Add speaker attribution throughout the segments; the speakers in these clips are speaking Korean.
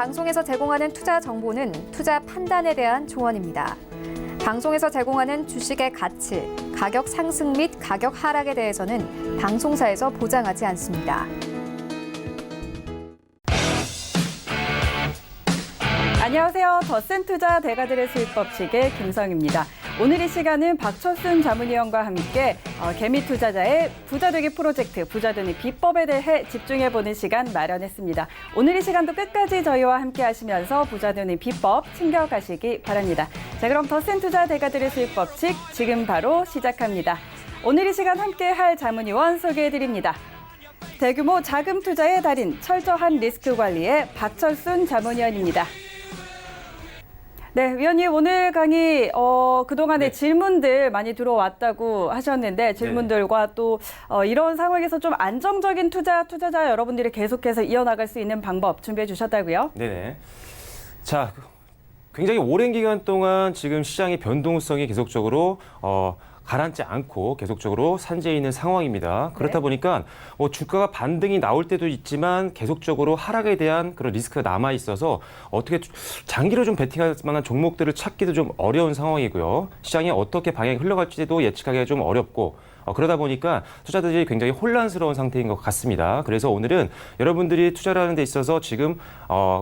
Speaker 1: 방송에서 제공하는 투자 정보는 투자 판단에 대한 조언입니다. 방송에서 제공하는 주식의 가치, 가격 상승 및 가격 하락에 대해서는 방송사에서 보장하지 않습니다.
Speaker 2: 안녕하세요. 더센 투자 대가들의 수익 법칙의 김성입니다. 오늘 이 시간은 박철순 자문위원과 함께 개미 투자자의 부자되기 프로젝트, 부자되는 비법에 대해 집중해보는 시간 마련했습니다. 오늘 이 시간도 끝까지 저희와 함께 하시면서 부자되는 비법 챙겨가시기 바랍니다. 자, 그럼 더센 투자 대가들의 수익 법칙 지금 바로 시작합니다. 오늘 이 시간 함께 할 자문위원 소개해드립니다. 대규모 자금 투자의 달인, 철저한 리스크 관리의 박철순 자문위원입니다. 네, 위원님 오늘 강의 그동안에 질문들 많이 들어왔다고 하셨는데 질문들과 또 이런 상황에서 좀 안정적인 투자자 여러분들이 계속해서 이어나갈 수 있는 방법 준비해 주셨다고요?
Speaker 3: 네네. 자, 굉장히 오랜 기간 동안 지금 시장의 변동성이 계속적으로 가라앉지 않고 계속적으로 산재해 있는 상황입니다. 그렇다 보니까 주가가 반등이 나올 때도 있지만 계속적으로 하락에 대한 그런 리스크가 남아 있어서 어떻게 장기로 좀 베팅할 만한 종목들을 찾기도 좀 어려운 상황이고요. 시장이 어떻게 방향이 흘러갈지도 예측하기가 좀 어렵고 그러다 보니까 투자들이 굉장히 혼란스러운 상태인 것 같습니다. 그래서 오늘은 여러분들이 투자를 하는 데 있어서 지금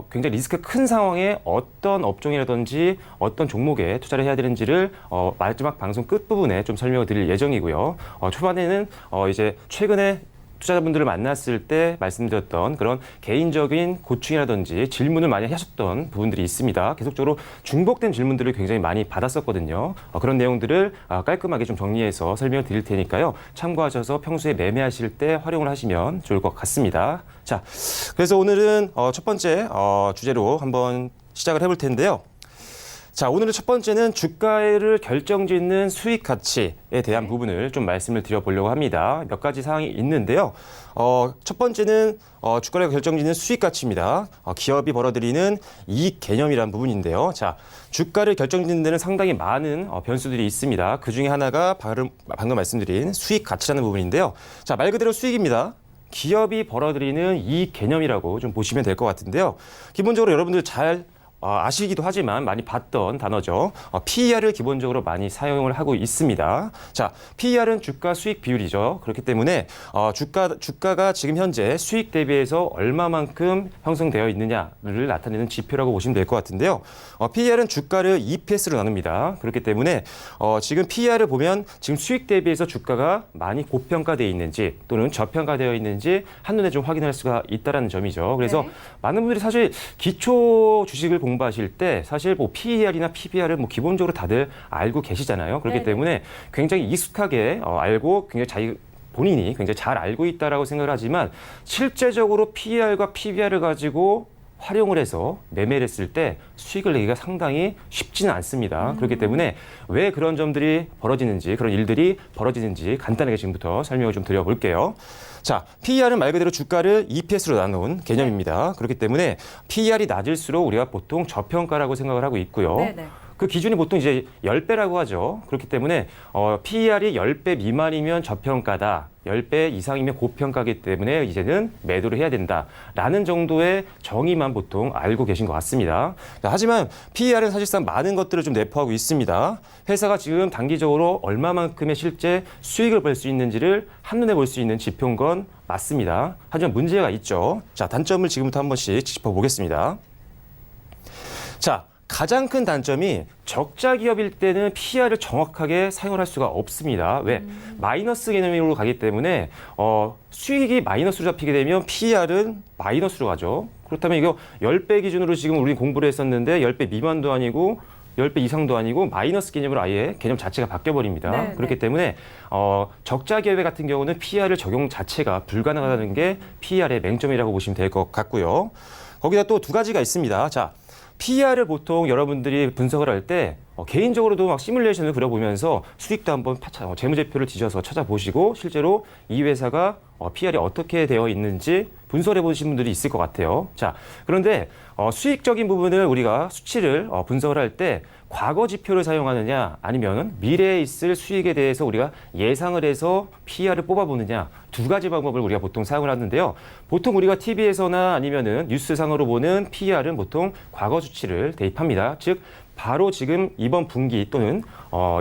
Speaker 3: 굉장히 리스크 큰 상황에 어떤 업종이라든지 어떤 종목에 투자를 해야 되는지를 마지막 방송 끝부분에 좀 설명을 드릴 예정이고요. 초반에는 이제 최근에 투자자분들을 만났을 때 말씀드렸던 그런 개인적인 고충이라든지 질문을 많이 하셨던 부분들이 있습니다. 계속적으로 중복된 질문들을 굉장히 많이 받았었거든요. 그런 내용들을 깔끔하게 좀 정리해서 설명을 드릴 테니까요. 참고하셔서 평소에 매매하실 때 활용을 하시면 좋을 것 같습니다. 자, 그래서 오늘은 첫 번째 주제로 한번 시작을 해볼 텐데요. 자, 오늘의 첫 번째는 주가를 결정짓는 수익 가치에 대한 부분을 좀 말씀을 드려보려고 합니다. 몇 가지 사항이 있는데요. 첫 번째는 주가를 결정짓는 수익 가치입니다. 기업이 벌어들이는 이익 개념이라는 부분인데요. 자, 주가를 결정짓는 데는 상당히 많은 변수들이 있습니다. 그 중에 하나가 방금 말씀드린 수익 가치라는 부분인데요. 자, 말 그대로 수익입니다. 기업이 벌어들이는 이익 개념이라고 좀 보시면 될 것 같은데요. 기본적으로 여러분들 잘 아시기도 하지만 많이 봤던 단어죠. PER을 기본적으로 많이 사용을 하고 있습니다. 자, PER은 주가 수익 비율이죠. 그렇기 때문에 주가가 지금 현재 수익 대비해서 얼마만큼 형성되어 있느냐를 나타내는 지표라고 보시면 될 것 같은데요. PER은 주가를 EPS로 나눕니다. 그렇기 때문에 지금 PER을 보면 지금 수익 대비해서 주가가 많이 고평가되어 있는지 또는 저평가되어 있는지 한눈에 좀 확인할 수가 있다는 점이죠. 그래서 많은 분들이 사실 기초 주식을 공부하실 때 사실 PER이나 PBR을 기본적으로 다들 알고 계시잖아요. 그렇기 때문에 굉장히 익숙하게 알고 굉장히 본인이 굉장히 잘 알고 있다라고 생각을 하지만 실제적으로 PER과 PBR을 가지고 활용을 해서 매매를 했을 때 수익을 내기가 상당히 쉽지는 않습니다. 그렇기 때문에 왜 그런 점들이 벌어지는지, 그런 일들이 벌어지는지 간단하게 지금부터 설명을 좀 드려볼게요. 자, PER은 말 그대로 주가를 EPS로 나눈 개념입니다. 그렇기 때문에 PER이 낮을수록 우리가 보통 저평가라고 생각을 하고 있고요. 그 기준이 보통 이제 10배라고 하죠. 그렇기 때문에 PER이 10배 미만이면 저평가다. 10배 이상이면 고평가이기 때문에 이제는 매도를 해야 된다라는 정도의 정의만 보통 알고 계신 것 같습니다. 하지만 PER은 사실상 많은 것들을 좀 내포하고 있습니다. 회사가 지금 단기적으로 얼마만큼의 실제 수익을 벌 수 있는지를 한눈에 볼 수 있는 지표인 건 맞습니다. 하지만 문제가 있죠. 자, 단점을 지금부터 한 번씩 짚어보겠습니다. 자, 가장 큰 단점이 적자 기업일 때는 PER을 정확하게 사용을 할 수가 없습니다. 왜? 마이너스 개념으로 가기 때문에 수익이 마이너스로 잡히게 되면 PER은 마이너스로 가죠. 그렇다면 이거 10배 기준으로 지금 우리 공부를 했었는데 10배 미만도 아니고 10배 이상도 아니고 마이너스 개념으로 아예 개념 자체가 바뀌어버립니다. 그렇기 때문에 적자 기업 같은 경우는 PER을 적용 자체가 불가능하다는 게 PER의 맹점이라고 보시면 될 것 같고요. 거기다 또 두 가지가 있습니다. 자, PER을 보통 여러분들이 분석을 할 때 개인적으로도 막 시뮬레이션을 그려보면서 수익도 한번 재무제표를 뒤져서 찾아보시고 실제로 이 회사가 PER이 어떻게 되어 있는지 분석해 보신 분들이 있을 것 같아요. 자, 그런데 수익적인 부분을 우리가 수치를 분석을 할 때 과거 지표를 사용하느냐 아니면 미래에 있을 수익에 대해서 우리가 예상을 해서 PER을 뽑아보느냐 두 가지 방법을 우리가 보통 사용을 하는데요. 보통 우리가 TV에서나 아니면은 뉴스상으로 보는 PER은 보통 과거 수치를 대입합니다. 즉 바로 지금 이번 분기 또는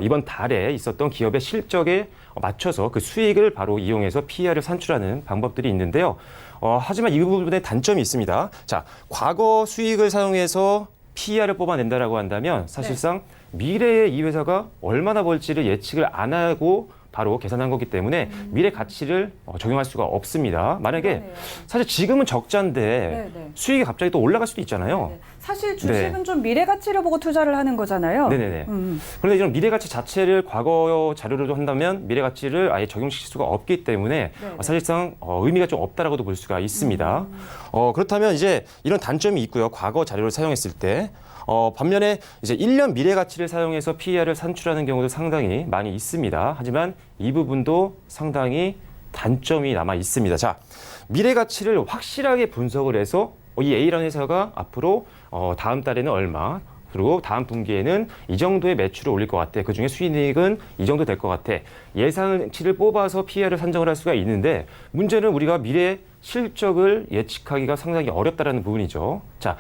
Speaker 3: 이번 달에 있었던 기업의 실적에 맞춰서 그 수익을 바로 이용해서 PER을 산출하는 방법들이 있는데요. 하지만 이 부분에 단점이 있습니다. 자, 과거 수익을 사용해서 PER을 뽑아낸다라고 한다면 사실상 미래에 이 회사가 얼마나 벌지를 예측을 안 하고 바로 계산한 거기 때문에 미래 가치를 적용할 수가 없습니다. 만약에
Speaker 2: 그러네요.
Speaker 3: 사실 지금은 적자인데
Speaker 2: 네네.
Speaker 3: 수익이 갑자기 또 올라갈 수도 있잖아요.
Speaker 2: 네. 사실 주식은 좀 미래 가치를 보고 투자를 하는 거잖아요.
Speaker 3: 네네네. 그런데 이런 미래 가치 자체를 과거 자료로도 한다면 미래 가치를 아예 적용시킬 수가 없기 때문에
Speaker 2: 네네.
Speaker 3: 사실상 의미가 좀 없다라고도 볼 수가 있습니다. 그렇다면 이제 이런 단점이 있고요. 과거 자료를 사용했을 때. 반면에 이제 1년 미래 가치를 사용해서 PER을 산출하는 경우도 상당히 많이 있습니다. 하지만 이 부분도 상당히 단점이 남아 있습니다. 자, 미래 가치를 확실하게 분석을 해서 이 A라는 회사가 앞으로 다음 달에는 얼마, 그리고 다음 분기에는 이 정도의 매출을 올릴 것 같아. 그중에 수익은 이 정도 될 것 같아. 예상치를 뽑아서 PER을 산정을 할 수가 있는데 문제는 우리가 미래 실적을 예측하기가 상당히 어렵다라는 부분이죠. 자,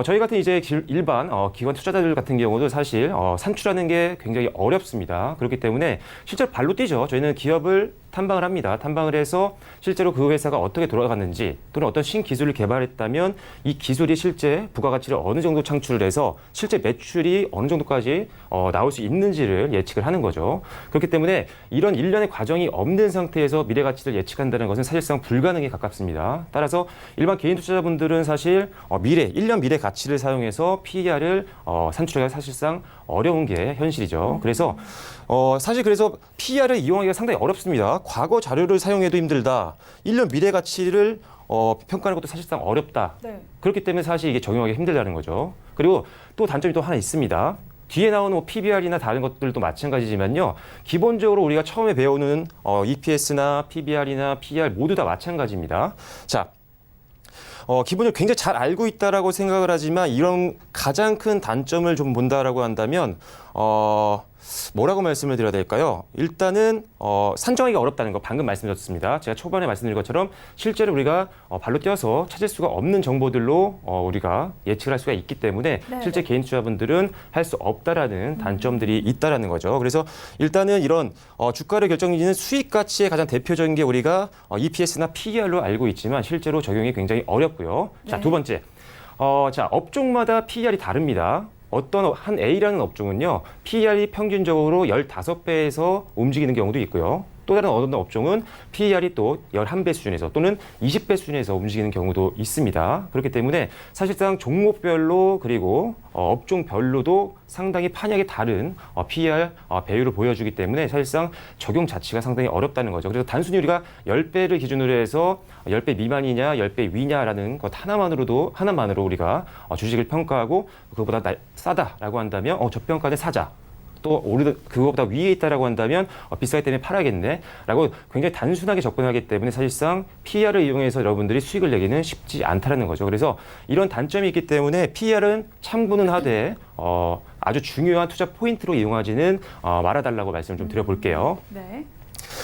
Speaker 3: 저희 같은 이제 일반 기관 투자자들 같은 경우도 사실 산출하는 게 굉장히 어렵습니다. 그렇기 때문에 실제로 발로 뛰죠. 저희는 기업을 탐방을 합니다. 탐방을 해서 실제로 그 회사가 어떻게 돌아갔는지 또는 어떤 신기술을 개발했다면 이 기술이 실제 부가가치를 어느 정도 창출을 해서 실제 매출이 어느 정도까지 나올 수 있는지를 예측을 하는 거죠. 그렇기 때문에 이런 일련의 과정이 없는 상태에서 미래 가치를 예측한다는 것은 사실상 불가능에 가깝습니다. 따라서 일반 개인 투자자분들은 사실 1년 미래 가치를 사용해서 PER을 산출하기가 사실상 어려운 게 현실이죠. 그래서 사실 그래서 PER을 이용하기가 상당히 어렵습니다. 과거 자료를 사용해도 힘들다. 1년 미래 가치를 평가하는 것도 사실상 어렵다.
Speaker 2: 네.
Speaker 3: 그렇기 때문에 사실 이게 적용하기 힘들다는 거죠. 그리고 또 단점이 또 하나 있습니다. 뒤에 나오는 PBR이나 다른 것들도 마찬가지지만요. 기본적으로 우리가 처음에 배우는 EPS나 PBR이나 PER 모두 다 마찬가지입니다. 자, 기본적으로 굉장히 잘 알고 있다라고 생각을 하지만 이런 가장 큰 단점을 좀 본다라고 한다면 뭐라고 말씀을 드려야 될까요? 일단은 산정하기가 어렵다는 거 방금 말씀드렸습니다. 제가 초반에 말씀드린 것처럼 실제로 우리가 발로 뛰어서 찾을 수가 없는 정보들로 우리가 예측을 할 수가 있기 때문에
Speaker 2: 네.
Speaker 3: 실제 개인 투자분들은 할 수 없다라는 단점들이 있다라는 거죠. 그래서 일단은 이런 주가를 결정짓는 수익 가치의 가장 대표적인 게 우리가 EPS나 PER로 알고 있지만 실제로 적용이 굉장히 어렵고요. 자,
Speaker 2: 네.
Speaker 3: 두 번째. 자, 업종마다 PER이 다릅니다. 어떤 한 A라는 업종은요, PER이 평균적으로 15배에서 움직이는 경우도 있고요. 또 다른 어떤 업종은 PER이 또 11배 수준에서 또는 20배 수준에서 움직이는 경우도 있습니다. 그렇기 때문에 사실상 종목별로 그리고 업종별로도 상당히 판약이 다른 PER 배율을 보여주기 때문에 사실상 적용 자체가 상당히 어렵다는 거죠. 그래서 단순히 우리가 10배를 기준으로 해서 10배 미만이냐 10배 위냐라는 것 하나만으로 우리가 주식을 평가하고 그거보다 싸다라고 한다면 저평가는 사자. 또 그거보다 위에 있다라고 한다면 비싸기 때문에 팔아야겠네라고 굉장히 단순하게 접근하기 때문에 사실상 PER을 이용해서 여러분들이 수익을 내기는 쉽지 않다라는 거죠. 그래서 이런 단점이 있기 때문에 PER은 참고는 하되 아주 중요한 투자 포인트로 이용하지는 말아달라고 말씀을 좀 드려볼게요.
Speaker 2: 네.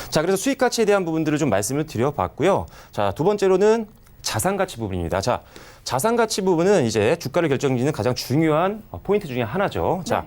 Speaker 3: 자, 그래서 수익 가치에 대한 부분들을 좀 말씀을 드려봤고요. 자, 두 번째로는 자산 가치 부분입니다. 자, 자산 가치 부분은 이제 주가를 결정짓는 가장 중요한 포인트 중에 하나죠. 자.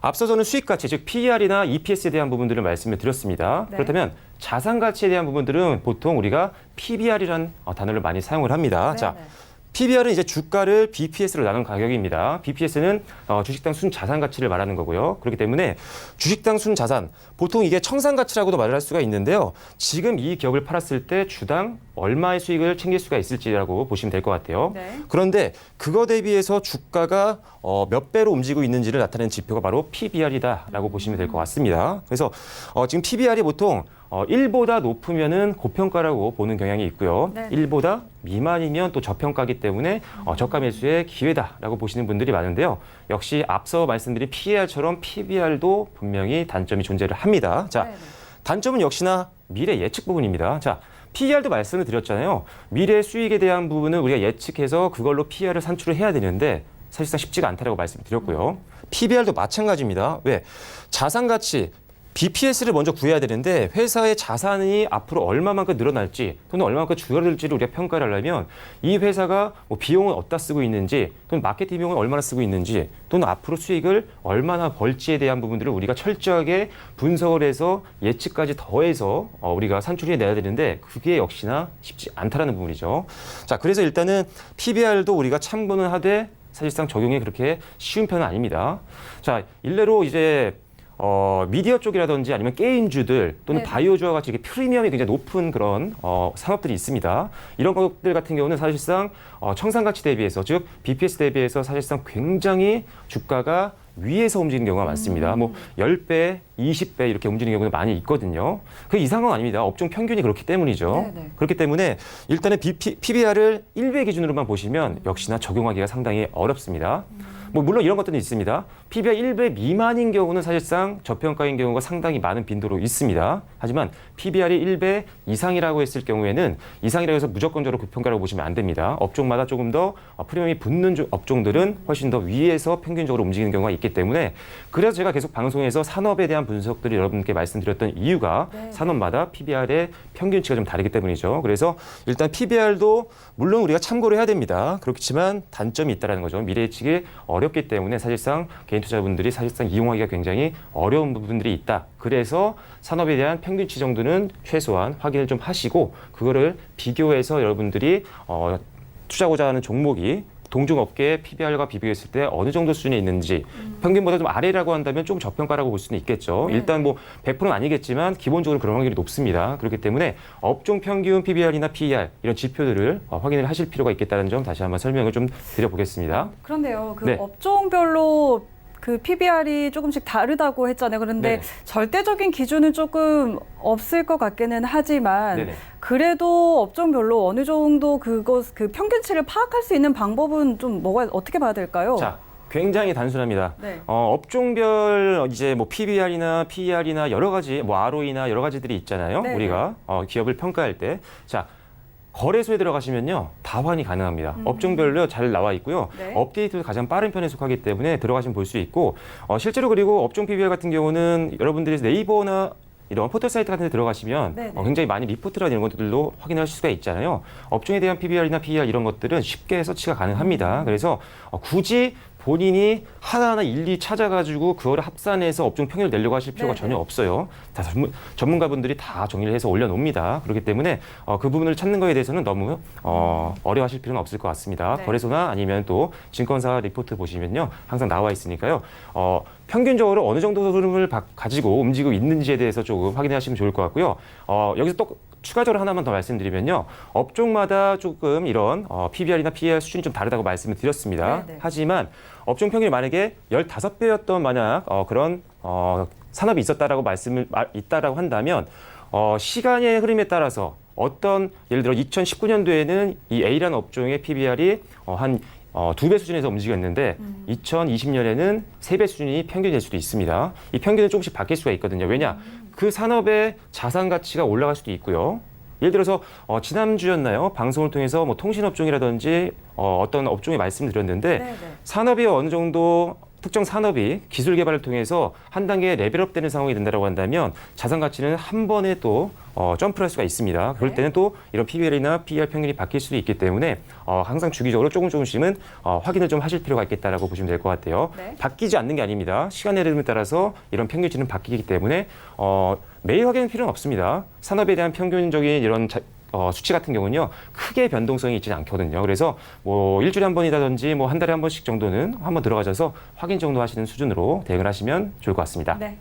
Speaker 3: 앞서서는 수익 가치, 즉 PER이나 EPS에 대한 부분들을 말씀을 드렸습니다.
Speaker 2: 네.
Speaker 3: 그렇다면 자산 가치에 대한 부분들은 보통 우리가 PBR이라는 단어를 많이 사용을 합니다.
Speaker 2: 네,
Speaker 3: 자,
Speaker 2: 네.
Speaker 3: PBR은 이제 주가를 BPS로 나눈 가격입니다. BPS는 주식당 순 자산 가치를 말하는 거고요. 그렇기 때문에 주식당 순 자산, 보통 이게 청산 가치라고도 말을 할 수가 있는데요. 지금 이 기업을 팔았을 때 주당 얼마의 수익을 챙길 수가 있을지라고 보시면 될 것 같아요.
Speaker 2: 네.
Speaker 3: 그런데 그거 대비해서 주가가 몇 배로 움직이고 있는지를 나타내는 지표가 바로 PBR이다라고 보시면 될 것 같습니다. 그래서 지금 PBR이 보통 1보다 높으면은 고평가라고 보는 경향이 있고요.
Speaker 2: 네.
Speaker 3: 1보다 미만이면 또 저평가이기 때문에 저가 매수의 기회다라고 보시는 분들이 많은데요. 역시 앞서 말씀드린 PER처럼 PBR도 분명히 단점이 존재를 합니다. 자,
Speaker 2: 네, 네.
Speaker 3: 단점은 역시나 미래 예측 부분입니다. 자, PER도 말씀을 드렸잖아요. 미래 수익에 대한 부분을 우리가 예측해서 그걸로 PER을 산출을 해야 되는데 사실상 쉽지가 않다라고 말씀드렸고요. PBR도 마찬가지입니다. 왜? 자산 가치, BPS를 먼저 구해야 되는데 회사의 자산이 앞으로 얼마만큼 늘어날지 또는 얼마만큼 줄어들지를 우리가 평가를 하려면 이 회사가 뭐 비용은 어디다 쓰고 있는지 또는 마케팅 비용은 얼마나 쓰고 있는지 또는 앞으로 수익을 얼마나 벌지에 대한 부분들을 우리가 철저하게 분석을 해서 예측까지 더해서 우리가 산출해 내야 되는데 그게 역시나 쉽지 않다라는 부분이죠. 자, 그래서 일단은 PBR도 우리가 참고는 하되 사실상 적용이 그렇게 쉬운 편은 아닙니다. 자, 일례로 이제 미디어 쪽이라든지 아니면 게임주들 또는
Speaker 2: 네.
Speaker 3: 바이오주와 같이 이렇게 프리미엄이 굉장히 높은 그런 산업들이 있습니다. 이런 것들 같은 경우는 사실상 청산가치 대비해서 즉 BPS 대비해서 사실상 굉장히 주가가 위에서 움직이는 경우가 많습니다. 뭐 10배, 20배 이렇게 움직이는 경우도 많이 있거든요. 그 이상은 아닙니다. 업종 평균이 그렇기 때문이죠.
Speaker 2: 네네.
Speaker 3: 그렇기 때문에 일단은 PBR을 1배 기준으로만 보시면 역시나 적용하기가 상당히 어렵습니다. 뭐 물론 이런 것들은 있습니다. PBR 1배 미만인 경우는 사실상 저평가인 경우가 상당히 많은 빈도로 있습니다. 하지만 PBR이 1배 이상이라고 했을 경우에는 이상이라고 해서 무조건적으로 고평가라고 보시면 안 됩니다. 업종마다 조금 더 프리미엄이 붙는 업종들은 훨씬 더 위에서 평균적으로 움직이는 경우가 있기 때문에 그래서 제가 계속 방송에서 산업에 대한 분석들을 여러분께 말씀드렸던 이유가
Speaker 2: 네.
Speaker 3: 산업마다 PBR의 평균치가 좀 다르기 때문이죠. 그래서 일단 PBR도 물론 우리가 참고를 해야 됩니다. 그렇지만 단점이 있다는 거죠. 미래 예측이 어렵기 때문에 사실상 개인 투자분들이 사실상 이용하기가 굉장히 어려운 부분들이 있다. 그래서 산업에 대한 평균치 정도는 최소한 확인을 좀 하시고 그거를 비교해서 여러분들이 투자하고자 하는 종목이 동종업계의 PBR과 비교했을 때 어느 정도 수준에 있는지 평균보다 좀 아래라고 한다면 좀 저평가라고 볼 수는 있겠죠.
Speaker 2: 네.
Speaker 3: 일단 뭐 100%는 아니겠지만 기본적으로 그런 확률이 높습니다. 그렇기 때문에 업종 평균 PBR이나 PER 이런 지표들을 확인을 하실 필요가 있겠다는 점 다시 한번 설명을 좀 드려보겠습니다.
Speaker 2: 그런데요, 그
Speaker 3: 네.
Speaker 2: 업종별로 그 PBR이 조금씩 다르다고 했잖아요. 그런데
Speaker 3: 네네.
Speaker 2: 절대적인 기준은 조금 없을 것 같기는 하지만
Speaker 3: 네네.
Speaker 2: 그래도 업종별로 어느 정도 그 평균치를 파악할 수 있는 방법은 좀 어떻게 봐야 될까요?
Speaker 3: 자, 굉장히 단순합니다.
Speaker 2: 네.
Speaker 3: 업종별 이제 뭐 PBR이나 PER이나 여러 가지 뭐 ROE나 여러 가지들이 있잖아요.
Speaker 2: 네네.
Speaker 3: 우리가 기업을 평가할 때. 자, 거래소에 들어가시면요. 다 확인이 가능합니다. 업종별로 잘 나와 있고요.
Speaker 2: 네.
Speaker 3: 업데이트도 가장 빠른 편에 속하기 때문에 들어가시면 볼 수 있고 실제로 그리고 업종 PBR 같은 경우는 여러분들이 네이버나 이런 포털 사이트 같은 데 들어가시면
Speaker 2: 네네.
Speaker 3: 굉장히 많이 리포트나 이런 것들도 확인하실 수가 있잖아요. 업종에 대한 PBR이나 PER 이런 것들은 쉽게 서치가 가능합니다. 그래서 굳이 본인이 하나하나 일일이 찾아가지고 그거를 합산해서 업종 평균을 내려고 하실 필요가
Speaker 2: 네네.
Speaker 3: 전혀 없어요. 다 전문가분들이 다 정리를 해서 올려놓습니다. 그렇기 때문에 그 부분을 찾는 거에 대해서는 너무 어려워하실 필요는 없을 것 같습니다.
Speaker 2: 네.
Speaker 3: 거래소나 아니면 또 증권사 리포트 보시면요. 항상 나와 있으니까요. 평균적으로 어느 정도 흐름을 가지고 움직이고 있는지에 대해서 조금 확인하시면 좋을 것 같고요. 여기서 또 추가적으로 하나만 더 말씀드리면요. 업종마다 조금 이런 PBR이나 PER 수준이 좀 다르다고 말씀을 드렸습니다.
Speaker 2: 네네.
Speaker 3: 하지만 업종 평균이 만약에 15배였던 만약 그런 산업이 있었다라고 있다라고 한다면 시간의 흐름에 따라서 어떤 예를 들어 2019년도에는 이 A라는 업종의 PBR이 한 2배 수준에서 움직였는데 2020년에는 3배 수준이 평균이 될 수도 있습니다. 이 평균은 조금씩 바뀔 수가 있거든요. 왜냐? 그 산업의 자산 가치가 올라갈 수도 있고요. 예를 들어서 지난주였나요? 방송을 통해서 뭐 통신업종이라든지 어떤 업종에 말씀을 드렸는데
Speaker 2: 네네.
Speaker 3: 산업이 어느 정도 특정 산업이 기술 개발을 통해서 한 단계 레벨업되는 상황이 된다고 한다면 자산 가치는 한 번에 또 점프할 수가 있습니다. 그럴
Speaker 2: 네.
Speaker 3: 때는 또 이런 PBR이나 PER 평균이 바뀔 수도 있기 때문에 항상 주기적으로 조금씩은 확인을 좀 하실 필요가 있겠다라고 보시면 될 것 같아요.
Speaker 2: 네.
Speaker 3: 바뀌지 않는 게 아닙니다. 시간의 흐름에 따라서 이런 평균치는 바뀌기 때문에 매일 확인할 필요는 없습니다. 산업에 대한 평균적인 이런 수치 같은 경우는요, 크게 변동성이 있지는 않거든요. 그래서 뭐 일주일에 한 번이라든지 뭐 한 달에 한 번씩 정도는 한번 들어가셔서 확인 정도 하시는 수준으로 대응을 하시면 좋을 것 같습니다.
Speaker 2: 네.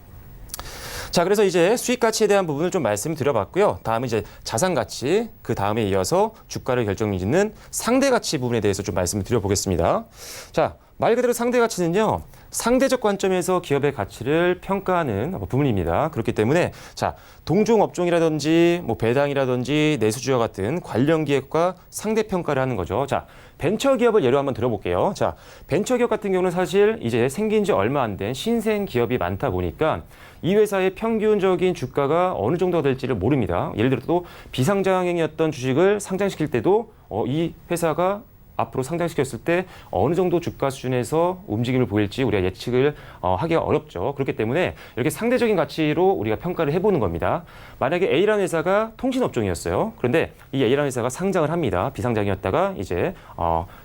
Speaker 3: 자, 그래서 이제 수익 가치에 대한 부분을 좀 말씀드려봤고요. 다음은 이제 자산 가치, 그 다음에 이어서 주가를 결정짓는 상대 가치 부분에 대해서 좀 말씀을 드려보겠습니다. 자, 말 그대로 상대 가치는요, 상대적 관점에서 기업의 가치를 평가하는 부분입니다. 그렇기 때문에 자, 동종 업종이라든지 뭐 배당이라든지 내수주와 같은 관련 기업과 상대 평가를 하는 거죠. 자, 벤처 기업을 예로 한번 들어볼게요. 자, 벤처 기업 같은 경우는 사실 이제 생긴 지 얼마 안 된 신생 기업이 많다 보니까 이 회사의 평균적인 주가가 어느 정도가 될지를 모릅니다. 예를 들어 또 비상장행이었던 주식을 상장시킬 때도 이 회사가 앞으로 상장시켰을 때 어느 정도 주가 수준에서 움직임을 보일지 우리가 예측을 하기가 어렵죠. 그렇기 때문에 이렇게 상대적인 가치로 우리가 평가를 해보는 겁니다. 만약에 A라는 회사가 통신업종이었어요. 그런데 이 A라는 회사가 상장을 합니다. 비상장이었다가 이제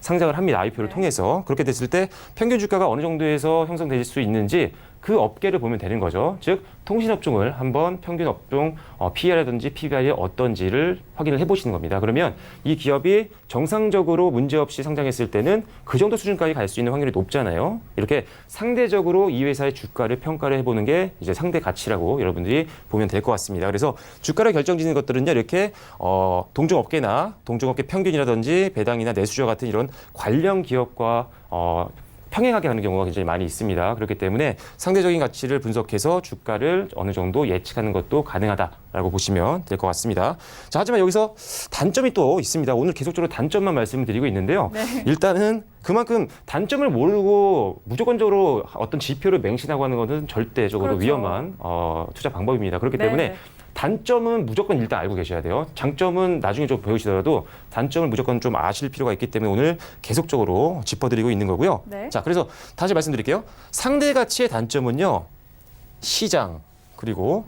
Speaker 3: 상장을 합니다. IPO를 통해서. 그렇게 됐을 때 평균 주가가 어느 정도에서 형성될 수 있는지 그 업계를 보면 되는 거죠. 즉 통신업종을 한번 평균 업종 PE라든지 PBR이 어떤지를 확인을 해보시는 겁니다. 그러면 이 기업이 정상적으로 문제없이 상장했을 때는 그 정도 수준까지 갈 수 있는 확률이 높잖아요. 이렇게 상대적으로 이 회사의 주가를 평가를 해보는 게 이제 상대 가치라고 여러분들이 보면 될 것 같습니다. 그래서 주가를 결정짓는 것들은요, 이렇게 동종업계나 동종업계 평균이라든지 배당이나 내수저 같은 이런 관련 기업과 평행하게 하는 경우가 굉장히 많이 있습니다. 그렇기 때문에 상대적인 가치를 분석해서 주가를 어느 정도 예측하는 것도 가능하다라고 보시면 될 것 같습니다. 자, 하지만 여기서 단점이 또 있습니다. 오늘 계속적으로 단점만 말씀을 드리고 있는데요.
Speaker 2: 네.
Speaker 3: 일단은 그만큼 단점을 모르고 무조건적으로 어떤 지표를 맹신하고 하는 것은 절대적으로
Speaker 2: 그렇죠.
Speaker 3: 위험한 투자 방법입니다. 그렇기
Speaker 2: 네,
Speaker 3: 때문에
Speaker 2: 네.
Speaker 3: 단점은 무조건 일단 알고 계셔야 돼요. 장점은 나중에 좀 배우시더라도 단점을 무조건 좀 아실 필요가 있기 때문에 오늘 계속적으로 짚어드리고 있는 거고요.
Speaker 2: 네.
Speaker 3: 자, 그래서 다시 말씀드릴게요. 상대 가치의 단점은요, 시장 그리고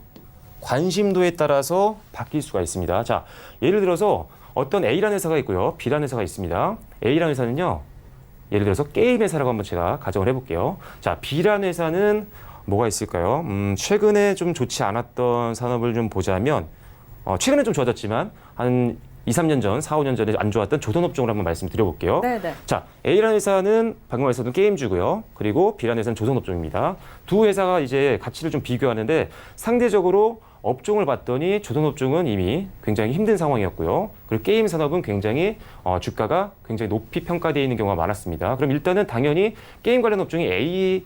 Speaker 3: 관심도에 따라서 바뀔 수가 있습니다. 자, 예를 들어서 어떤 A라는 회사가 있고요, B라는 회사가 있습니다. A라는 회사는요, 예를 들어서 게임 회사라고 한번 제가 가정을 해볼게요. 자, B라는 회사는 뭐가 있을까요? 최근에 좀 좋지 않았던 산업을 좀 보자면, 최근에 좀 좋아졌지만, 한 2, 3년 전, 4, 5년 전에 안 좋았던 조선업종을 한번 말씀드려볼게요.
Speaker 2: 네네.
Speaker 3: 자, A라는 회사는 방금 말씀드린 게임주고요. 그리고 B라는 회사는 조선업종입니다. 두 회사가 이제 가치를 좀 비교하는데 상대적으로 업종을 봤더니 조선업종은 이미 굉장히 힘든 상황이었고요. 그리고 게임 산업은 굉장히 주가가 굉장히 높이 평가되어 있는 경우가 많았습니다. 그럼 일단은 당연히 게임 관련 업종이 A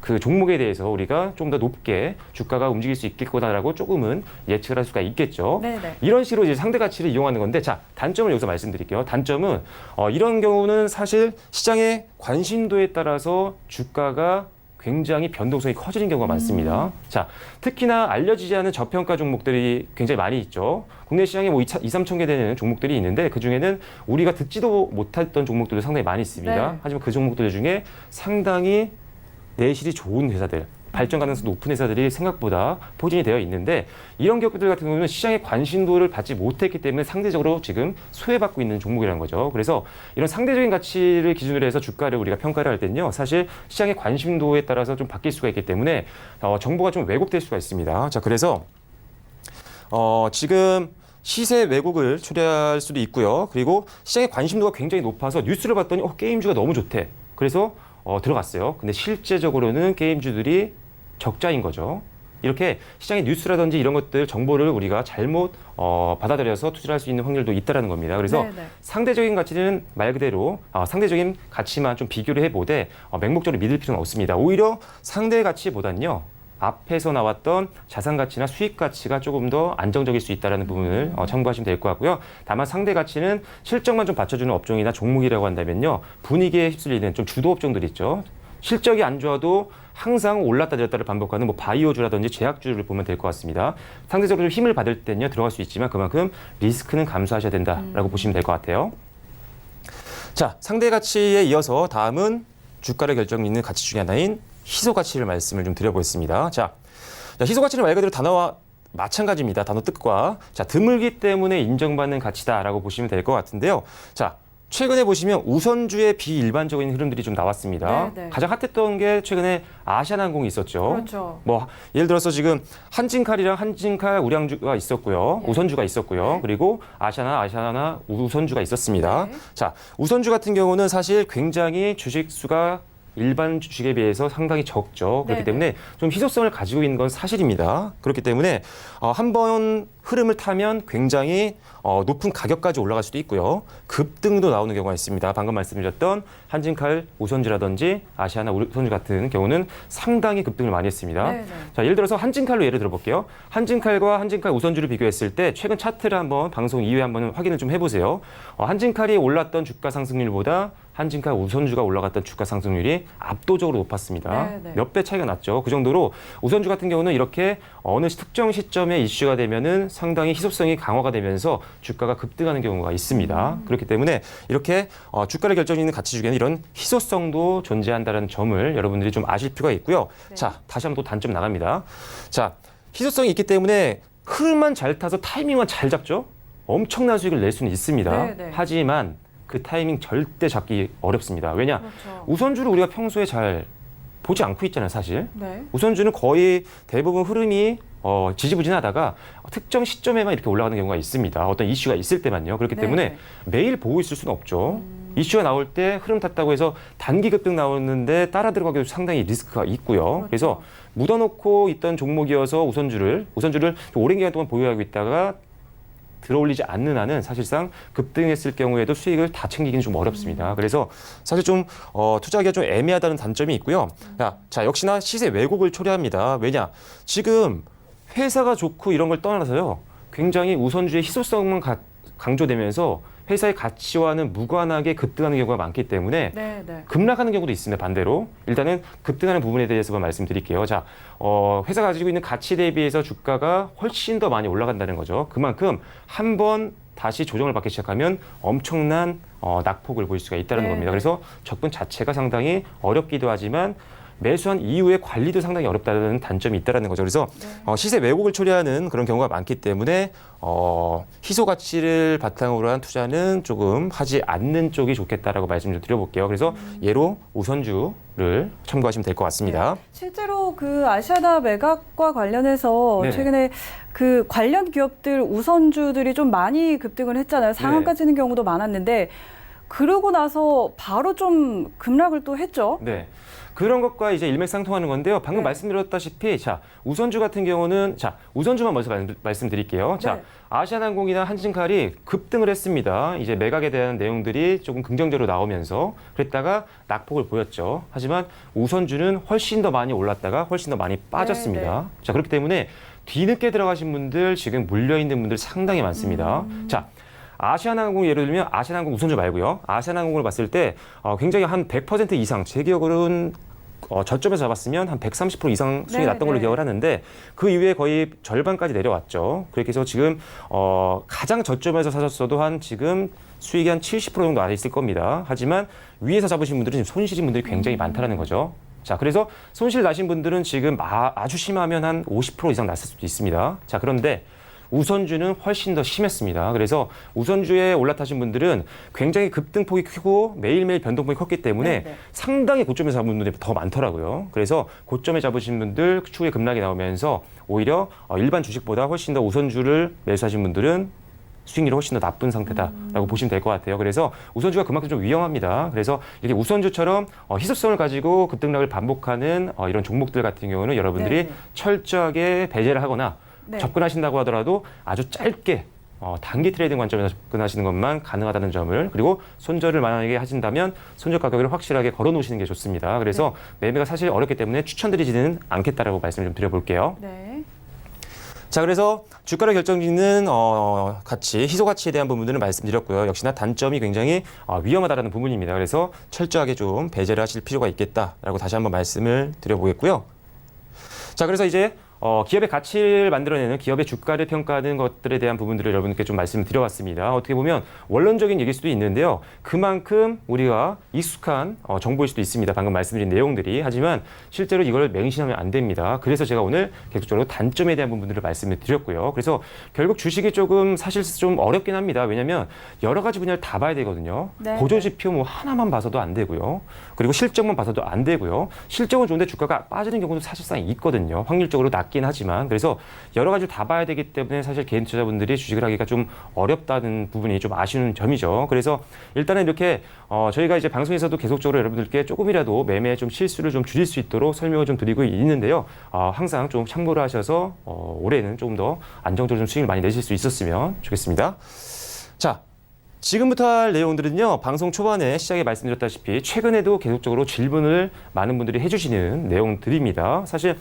Speaker 3: 그 종목에 대해서 우리가 좀 더 높게 주가가 움직일 수 있을 거다라고 조금은 예측을 할 수가 있겠죠.
Speaker 2: 네네.
Speaker 3: 이런 식으로 이제 상대 가치를 이용하는 건데, 자, 단점을 여기서 말씀드릴게요. 단점은 이런 경우는 사실 시장의 관심도에 따라서 주가가 굉장히 변동성이 커지는 경우가 많습니다. 자, 특히나 알려지지 않은 저평가 종목들이 굉장히 많이 있죠. 국내 시장에 뭐 2, 3천 개 되는 종목들이 있는데 그중에는 우리가 듣지도 못했던 종목들도 상당히 많이 있습니다.
Speaker 2: 네.
Speaker 3: 하지만 그 종목들 중에 상당히 내실이 좋은 회사들, 발전 가능성이 높은 회사들이 생각보다 포진이 되어 있는데 이런 기업들 같은 경우는 시장의 관심도를 받지 못했기 때문에 상대적으로 지금 소외받고 있는 종목이라는 거죠. 그래서 이런 상대적인 가치를 기준으로 해서 주가를 우리가 평가를 할 때는요, 사실 시장의 관심도에 따라서 좀 바뀔 수가 있기 때문에 정보가 좀 왜곡될 수가 있습니다. 자, 그래서 지금 시세 왜곡을 초래할 수도 있고요. 그리고 시장의 관심도가 굉장히 높아서 뉴스를 봤더니 게임주가 너무 좋대. 그래서 들어갔어요. 근데 실제적으로는 게임주들이 적자인 거죠. 이렇게 시장의 뉴스라든지 이런 것들 정보를 우리가 잘못 받아들여서 투자를 할 수 있는 확률도 있다는 겁니다. 그래서
Speaker 2: 네네.
Speaker 3: 상대적인 가치는 말 그대로 상대적인 가치만 좀 비교를 해보되 맹목적으로 믿을 필요는 없습니다. 오히려 상대 가치보다는요, 앞에서 나왔던 자산 가치나 수익 가치가 조금 더 안정적일 수 있다는 부분을 참고하시면 될 것 같고요. 다만 상대 가치는 실적만 좀 받쳐주는 업종이나 종목이라고 한다면요, 분위기에 휩쓸리는 좀 주도 업종들 있죠. 실적이 안 좋아도 항상 올랐다 내렸다를 반복하는 뭐 바이오주라든지 제약주를 보면 될 것 같습니다. 상대적으로 좀 힘을 받을 때는요, 들어갈 수 있지만 그만큼 리스크는 감수하셔야 된다라고 보시면 될 것 같아요. 자, 상대 가치에 이어서 다음은 주가를 결정짓는 가치 중에 하나인 희소 가치를 말씀을 좀 드려보겠습니다. 자, 희소 가치는 말 그대로 단어와 마찬가지입니다. 단어 뜻과. 자, 드물기 때문에 인정받는 가치다라고 보시면 될 것 같은데요. 자, 최근에 보시면 우선주의 비일반적인 흐름들이 좀 나왔습니다.
Speaker 2: 네, 네.
Speaker 3: 가장 핫했던 게 최근에 아시아나항공이 있었죠.
Speaker 2: 그렇죠.
Speaker 3: 뭐 예를 들어서 지금 한진칼이랑 한진칼 우량주가 있었고요.
Speaker 2: 네.
Speaker 3: 우선주가 있었고요.
Speaker 2: 네.
Speaker 3: 그리고 아시아나 우선주가 있었습니다.
Speaker 2: 네.
Speaker 3: 자, 우선주 같은 경우는 사실 굉장히 주식 수가 일반 주식에 비해서 상당히 적죠. 그렇기
Speaker 2: 네네.
Speaker 3: 때문에 좀 희소성을 가지고 있는 건 사실입니다. 그렇기 때문에 한번 흐름을 타면 굉장히 높은 가격까지 올라갈 수도 있고요. 급등도 나오는 경우가 있습니다. 방금 말씀드렸던 한진칼 우선주라든지 아시아나 우선주 같은 경우는 상당히 급등을 많이 했습니다.
Speaker 2: 네네.
Speaker 3: 자, 예를 들어서 한진칼로 예를 들어볼게요. 한진칼과 한진칼 우선주를 비교했을 때 최근 차트를 한번 방송 이후에 한번 확인을 좀 해보세요. 한진칼이 올랐던 주가 상승률보다 한진칼 우선주가 올라갔던 주가 상승률이 압도적으로 높았습니다.
Speaker 2: 네네.
Speaker 3: 몇 배 차이가 났죠. 그 정도로 우선주 같은 경우는 이렇게 어느 특정 시점에 이슈가 되면은 상당히 희소성이 강화가 되면서 주가가 급등하는 경우가 있습니다. 그렇기 때문에 이렇게 주가를 결정짓는 가치 중에는 이런 희소성도 존재한다는 점을 여러분들이 좀 아실 필요가 있고요.
Speaker 2: 네.
Speaker 3: 자, 다시 한번 또 단점 나갑니다. 자, 희소성이 있기 때문에 흐름만 잘 타서 타이밍만 잘 잡죠. 엄청난 수익을 낼 수는 있습니다.
Speaker 2: 네네.
Speaker 3: 하지만 그 타이밍 절대 잡기 어렵습니다. 왜냐?
Speaker 2: 그렇죠.
Speaker 3: 우선주를 우리가 평소에 잘 보지 않고 있잖아요, 사실.
Speaker 2: 네.
Speaker 3: 우선주는 거의 대부분 흐름이 지지부진하다가 특정 시점에만 이렇게 올라가는 경우가 있습니다. 어떤 이슈가 있을 때만요. 그렇기 때문에
Speaker 2: 네네.
Speaker 3: 매일 보고 있을 수는 없죠. 이슈가 나올 때 흐름 탔다고 해서 단기 급등 나오는데 따라 들어가기도 상당히 리스크가 있고요.
Speaker 2: 그렇죠.
Speaker 3: 그래서 묻어놓고 있던 종목이어서 우선주를 좀 오랜 기간 동안 보유하고 있다가 들어올리지 않는 한은 사실상 급등했을 경우에도 수익을 다 챙기기는 좀 어렵습니다. 그래서 사실 좀 투자하기가 좀 애매하다는 단점이 있고요. 자, 역시나 시세 왜곡을 초래합니다. 왜냐? 지금 회사가 좋고 이런 걸 떠나서요. 굉장히 우선주의 희소성만 강조되면서 회사의 가치와는 무관하게 급등하는 경우가 많기 때문에
Speaker 2: 네, 네.
Speaker 3: 급락하는 경우도 있습니다. 반대로 일단은 급등하는 부분에 대해서만 말씀드릴게요. 자, 회사가 가지고 있는 가치 대비해서 주가가 훨씬 더 많이 올라간다는 거죠. 그만큼 한번 다시 조정을 받기 시작하면 엄청난 낙폭을 보일 수가 있다는
Speaker 2: 네,
Speaker 3: 겁니다.
Speaker 2: 네.
Speaker 3: 그래서 접근 자체가 상당히 어렵기도 하지만 매수한 이후에 관리도 상당히 어렵다는 단점이 있다는 거죠. 그래서 시세 왜곡을 초래하는 그런 경우가 많기 때문에 희소 가치를 바탕으로 한 투자는 조금 하지 않는 쪽이 좋겠다라고 말씀 좀 드려볼게요. 그래서 예로 우선주를 참고하시면 될 것 같습니다.
Speaker 2: 네. 실제로 그 아시아나 매각과 관련해서
Speaker 3: 네네.
Speaker 2: 최근에 그 관련 기업들 우선주들이 좀 많이 급등을 했잖아요. 상한가 치는 경우도 많았는데 그러고 나서 바로 좀 급락을 또 했죠.
Speaker 3: 네. 그런 것과 이제 일맥상통하는 건데요. 방금
Speaker 2: 네.
Speaker 3: 말씀드렸다시피, 자, 우선주 같은 경우는, 자, 우선주만 먼저 말씀드릴게요. 자,
Speaker 2: 네.
Speaker 3: 아시아나항공이나 한진칼이 급등을 했습니다. 이제 매각에 대한 내용들이 조금 긍정적으로 나오면서 그랬다가 낙폭을 보였죠. 하지만 우선주는 훨씬 더 많이 올랐다가 훨씬 더 많이 빠졌습니다. 자, 그렇기 때문에 뒤늦게 들어가신 분들, 지금 물려있는 분들 상당히 많습니다. 자, 아시아나항공 예를 들면 아시아나항공 우선주 말고요. 아시아나항공을 봤을 때 굉장히 한 100% 이상, 제 기억으로는 저점에서 잡았으면 한 130% 이상 수익이
Speaker 2: 네,
Speaker 3: 났던 걸로
Speaker 2: 네.
Speaker 3: 기억을 하는데 그 이후에 거의 절반까지 내려왔죠. 그렇게 해서 지금 가장 저점에서 사셨어도 한 지금 수익이 한 70% 정도 아래 있을 겁니다. 하지만 위에서 잡으신 분들은 지금 손실인 분들이 굉장히 많다는 거죠. 자, 그래서 손실 나신 분들은 지금 아주 심하면 한 50% 이상 났을 수도 있습니다. 자, 그런데 우선주는 훨씬 더 심했습니다. 그래서 우선주에 올라타신 분들은 굉장히 급등폭이 크고 매일매일 변동폭이 컸기 때문에
Speaker 2: 네네.
Speaker 3: 상당히 고점에 잡은 분들이 더 많더라고요. 그래서 고점에 잡으신 분들 추후에 급락이 나오면서 오히려 일반 주식보다 훨씬 더 우선주를 매수하신 분들은 수익률이 훨씬 더 나쁜 상태다라고 보시면 될 것 같아요. 그래서 우선주가 그만큼 좀 위험합니다. 그래서 이게 우선주처럼 희소성을 가지고 급등락을 반복하는 이런 종목들 같은 경우는 여러분들이
Speaker 2: 네네.
Speaker 3: 철저하게 배제를 하거나
Speaker 2: 네.
Speaker 3: 접근하신다고 하더라도 아주 짧게 단기 트레이딩 관점에서 접근하시는 것만 가능하다는 점을, 그리고 손절을 만약에 하신다면 손절 가격을 확실하게 걸어 놓으시는 게 좋습니다. 그래서 매매가 사실 어렵기 때문에 추천드리지는 않겠다라고 말씀을 좀 드려볼게요.
Speaker 2: 네.
Speaker 3: 자, 그래서 주가를 결정짓는 가치, 희소 가치에 대한 부분들은 말씀드렸고요. 역시나 단점이 굉장히 위험하다는 부분입니다. 그래서 철저하게 좀 배제를 하실 필요가 있겠다라고 다시 한번 말씀을 드려보겠고요. 자, 그래서 이제 기업의 가치를 만들어내는, 기업의 주가를 평가하는 것들에 대한 부분들을 여러분께 좀 말씀을 드려봤습니다. 어떻게 보면 원론적인 얘기일 수도 있는데요. 그만큼 우리가 익숙한 정보일 수도 있습니다. 방금 말씀드린 내용들이. 하지만 실제로 이걸 맹신하면 안 됩니다. 그래서 제가 오늘 계속적으로 단점에 대한 부분들을 말씀을 드렸고요. 그래서 결국 주식이 조금 사실 좀 어렵긴 합니다. 왜냐하면 여러 가지 분야를 다 봐야 되거든요.
Speaker 2: 네.
Speaker 3: 보조지표 뭐 하나만 봐서도 안 되고요. 그리고 실적만 봐서도 안 되고요. 실적은 좋은데 주가가 빠지는 경우도 사실상 있거든요. 확률적으로 낮기 맞긴 하지만 그래서 여러 가지 다 봐야 되기 때문에 사실 개인 투자자분들이 주식을 하기가 좀 어렵다는 부분이 좀 아쉬운 점이죠. 그래서 일단은 이렇게 저희가 이제 방송에서도 계속적으로 여러분들께 조금이라도 매매 좀 실수를 좀 줄일 수 있도록 설명을 좀 드리고 있는데요. 항상 좀 참고를 하셔서 올해는 좀 더 안정적으로 좀 수익을 많이 내실 수 있었으면 좋겠습니다. 자, 지금부터 할 내용들은요, 방송 초반에 시작에 말씀드렸다시피 최근에도 계속적으로 질문을 많은 분들이 해주시는 내용들입니다. 사실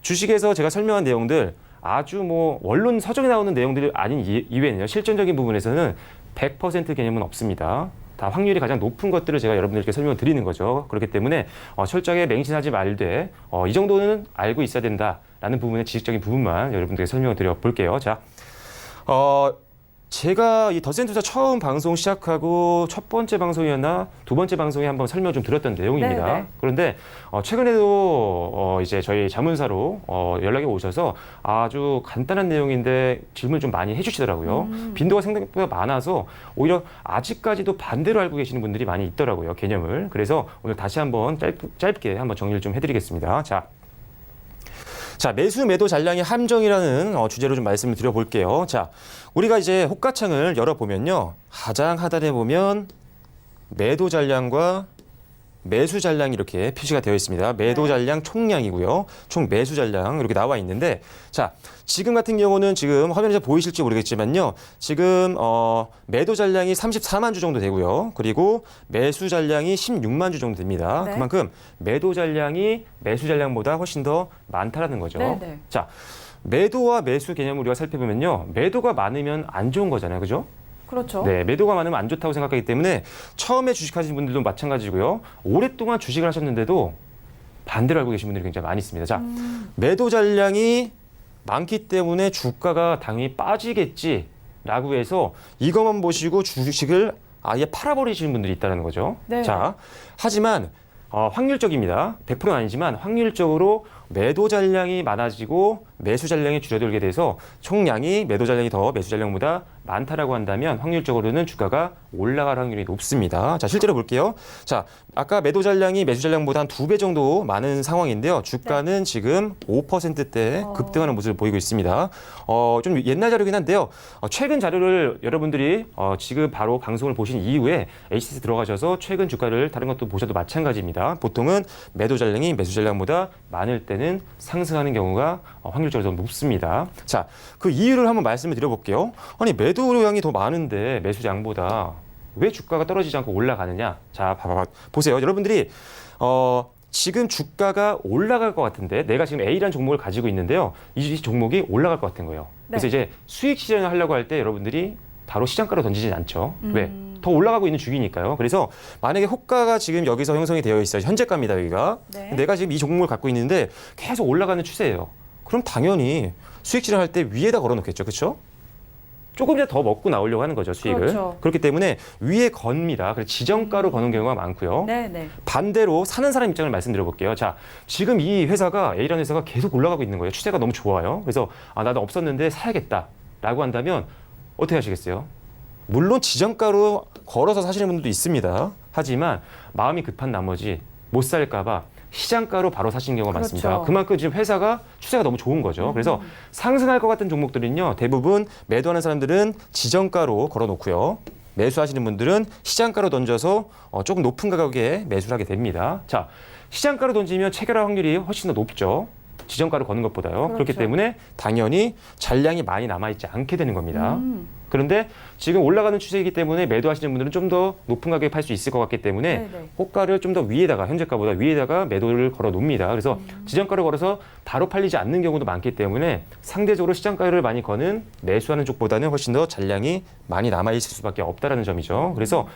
Speaker 3: 주식에서 제가 설명한 내용들 아주 뭐 원론 서적에 나오는 내용들이 아닌 이외에는요, 실전적인 부분에서는 100% 개념은 없습니다. 다 확률이 가장 높은 것들을 제가 여러분들께 설명을 드리는 거죠. 그렇기 때문에 철저하게 맹신하지 말되 이 정도는 알고 있어야 된다라는 부분의 지식적인 부분만 여러분들께 설명을 드려 볼게요. 자, 제가 이 더센투자 처음 방송 시작하고 첫 번째 방송이었나 두 번째 방송에 한번 설명 좀 드렸던 내용입니다.
Speaker 2: 네네.
Speaker 3: 그런데 최근에도 이제 저희 자문사로 연락이 오셔서 아주 간단한 내용인데 질문을 좀 많이 해주시더라고요. 빈도가 생각보다 많아서 오히려 아직까지도 반대로 알고 계시는 분들이 많이 있더라고요, 개념을. 그래서 오늘 다시 한번 짧게 한번 정리를 좀 해드리겠습니다. 자, 매수 매도 잔량의 함정이라는 주제로 좀 말씀을 드려볼게요. 자, 우리가 이제 호가창을 열어보면요. 가장 하단에 보면 매도 잔량과 매수 잔량이 이렇게 표시가 되어 있습니다. 매도 잔량 총량이고요. 총 매수 잔량 이렇게 나와 있는데, 자, 지금 같은 경우는 지금 화면에서 보이실지 모르겠지만요. 지금 매도 잔량이 34만 주 정도 되고요. 그리고 매수 잔량이 16만 주 정도 됩니다.
Speaker 2: 네.
Speaker 3: 그만큼 매도 잔량이 매수 잔량보다 훨씬 더 많다라는 거죠.
Speaker 2: 네네.
Speaker 3: 자, 매도와 매수 개념을 우리가 살펴보면요. 매도가 많으면 안 좋은 거잖아요. 그죠?
Speaker 2: 그렇죠.
Speaker 3: 네, 매도가 많으면 안 좋다고 생각하기 때문에 처음에 주식하시는 분들도 마찬가지고요. 오랫동안 주식을 하셨는데도 반대로 알고 계신 분들이 굉장히 많이 있습니다. 자, 매도 잔량이 많기 때문에 주가가 당연히 빠지겠지라고 해서 이것만 보시고 주식을 아예 팔아버리시는 분들이 있다는 거죠.
Speaker 2: 네.
Speaker 3: 자, 하지만 확률적입니다. 100%는 아니지만 확률적으로 매도 잔량이 많아지고 매수 잔량이 줄어들게 돼서 총량이 매도 잔량이 더 매수 잔량보다 많다라고 한다면 확률적으로는 주가가 올라갈 확률이 높습니다. 자, 실제로 볼게요. 자, 아까 매도 잔량이 매수 잔량보다 한 2배 정도 많은 상황인데요. 주가는 지금 5%대 급등하는 모습을 보이고 있습니다. 좀 옛날 자료긴 한데요. 최근 자료를 여러분들이 지금 바로 방송을 보신 이후에 HTS 들어가셔서 최근 주가를 다른 것도 보셔도 마찬가지입니다. 보통은 매도 잔량이 매수 잔량보다 많을 때는 상승하는 경우가 확률적으로 더 높습니다. 자, 그 이유를 한번 말씀을 드려볼게요. 아니, 매도량이 더 많은데 매수량보다 왜 주가가 떨어지지 않고 올라가느냐? 자, 보세요. 여러분들이 지금 주가가 올라갈 것 같은데 내가 지금 A라는 종목을 가지고 있는데요. 이 종목이 올라갈 것 같은 거예요. 그래서 이제 수익 실현을 하려고 할 때 여러분들이 바로 시장가로 던지진 않죠. 왜? 더 올라가고 있는 주기니까요. 그래서 만약에 호가가 지금 여기서 형성이 되어 있어요. 현재가입니다, 여기가.
Speaker 2: 네.
Speaker 3: 내가 지금 이 종목을 갖고 있는데 계속 올라가는 추세예요. 그럼 당연히 수익 실현할 때 위에다 걸어놓겠죠. 그렇죠? 조금이라도 더 먹고 나오려고 하는 거죠, 수익을.
Speaker 2: 그렇죠.
Speaker 3: 그렇기 때문에 위에 겁니다. 그래서 지정가로 거는 경우가 많고요.
Speaker 2: 네네.
Speaker 3: 반대로 사는 사람 입장을 말씀드려 볼게요. 자, 지금 이 회사가 A라는 회사가 계속 올라가고 있는 거예요. 추세가 너무 좋아요. 그래서 나도 없었는데 사야겠다라고 한다면 어떻게 하시겠어요? 물론 지정가로 걸어서 사시는 분들도 있습니다. 하지만 마음이 급한 나머지 못 살까 봐 시장가로 바로 사시는 경우가
Speaker 2: 그렇죠.
Speaker 3: 많습니다. 그만큼 지금 회사가 추세가 너무 좋은 거죠. 그래서 상승할 것 같은 종목들은요. 대부분 매도하는 사람들은 지정가로 걸어놓고요. 매수하시는 분들은 시장가로 던져서 조금 높은 가격에 매수를 하게 됩니다. 자, 시장가로 던지면 체결할 확률이 훨씬 더 높죠. 지정가로 거는 것보다요.
Speaker 2: 그렇죠.
Speaker 3: 그렇기 때문에 당연히 잔량이 많이 남아있지 않게 되는 겁니다. 그런데 지금 올라가는 추세이기 때문에 매도하시는 분들은 좀 더 높은 가격에 팔 수 있을 것 같기 때문에
Speaker 2: 네네.
Speaker 3: 호가를 좀 더 위에다가 현재가보다 위에다가 매도를 걸어 놓습니다. 그래서 지정가를 걸어서 바로 팔리지 않는 경우도 많기 때문에 상대적으로 시장가를 많이 거는 매수하는 쪽보다는 훨씬 더 잔량이 많이 남아 있을 수밖에 없다라는 점이죠. 그래서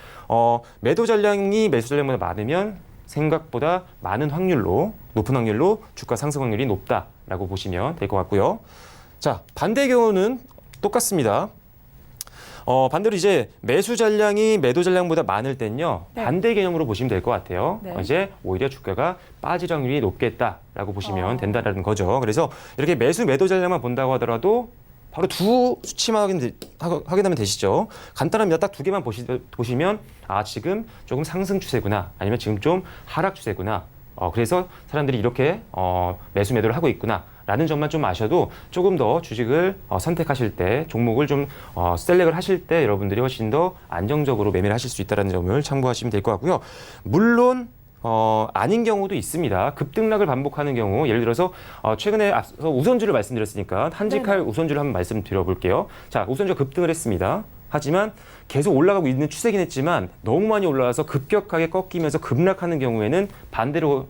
Speaker 3: 매도 잔량이 매수 잔량보다 많으면 생각보다 많은 확률로 높은 확률로 주가 상승 확률이 높다라고 보시면 될 것 같고요. 자, 반대의 경우는 똑같습니다. 반대로 이제 매수 잔량이 매도 잔량보다 많을 땐요.
Speaker 2: 네.
Speaker 3: 반대 개념으로 보시면 될 것 같아요.
Speaker 2: 네.
Speaker 3: 이제 오히려 주가가 빠질 확률이 높겠다라고 보시면 된다라는 거죠. 그래서 이렇게 매수 매도 잔량만 본다고 하더라도 바로 두 수치만 확인하면 되시죠. 간단합니다. 딱 두 개만 보시면 지금 조금 상승 추세구나 아니면 지금 좀 하락 추세구나. 그래서 사람들이 이렇게 매수 매도를 하고 있구나 라는 점만 좀 아셔도 조금 더 주식을 선택하실 때 종목을 좀 셀렉을 하실 때 여러분들이 훨씬 더 안정적으로 매매를 하실 수 있다는 점을 참고하시면 될 것 같고요. 물론 아닌 경우도 있습니다. 급등락을 반복하는 경우, 예를 들어서 최근에 앞서 우선주를 말씀드렸으니까 한직할 우선주를 한번 말씀드려볼게요. 자, 우선주가 급등을 했습니다. 하지만 계속 올라가고 있는 추세긴 했지만 너무 많이 올라와서 급격하게 꺾이면서 급락하는 경우에는 반대로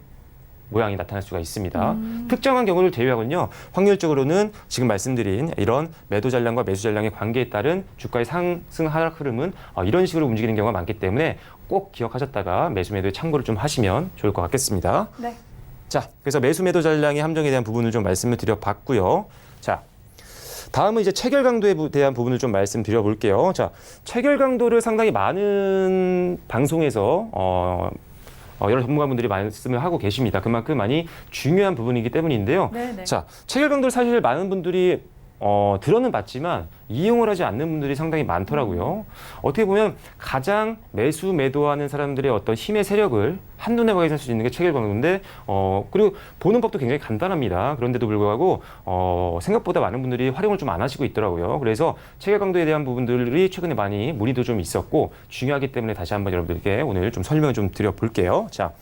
Speaker 3: 모양이 나타날 수가 있습니다. 특정한 경우를 제외하고는요, 확률적으로는 지금 말씀드린 이런 매도 잔량과 매수 잔량의 관계에 따른 주가의 상승 하락 흐름은 이런 식으로 움직이는 경우가 많기 때문에 꼭 기억하셨다가 매수 매도에 참고를 좀 하시면 좋을 것 같겠습니다.
Speaker 2: 네.
Speaker 3: 자, 그래서 매수 매도 잔량의 함정에 대한 부분을 좀 말씀을 드려봤고요. 자, 다음은 이제 체결 강도에 대한 부분을 좀 말씀드려 볼게요. 자, 체결 강도를 상당히 많은 방송에서 여러 전문가분들이 말씀을 하고 계십니다. 그만큼 많이 중요한 부분이기 때문인데요.
Speaker 2: 네네.
Speaker 3: 자, 체결 강도를 사실 많은 분들이 들어는 봤지만 이용을 하지 않는 분들이 상당히 많더라고요. 어떻게 보면 가장 매수 매도하는 사람들의 어떤 힘의 세력을 한눈에 확인할 수 있는 게 체결 강도인데 그리고 보는 법도 굉장히 간단합니다. 그런데도 불구하고 생각보다 많은 분들이 활용을 좀 안 하시고 있더라고요. 그래서 체결 강도에 대한 부분들이 최근에 많이 문의도 좀 있었고 중요하기 때문에 다시 한번 여러분들께 오늘 좀 설명을 좀 드려볼게요. 자,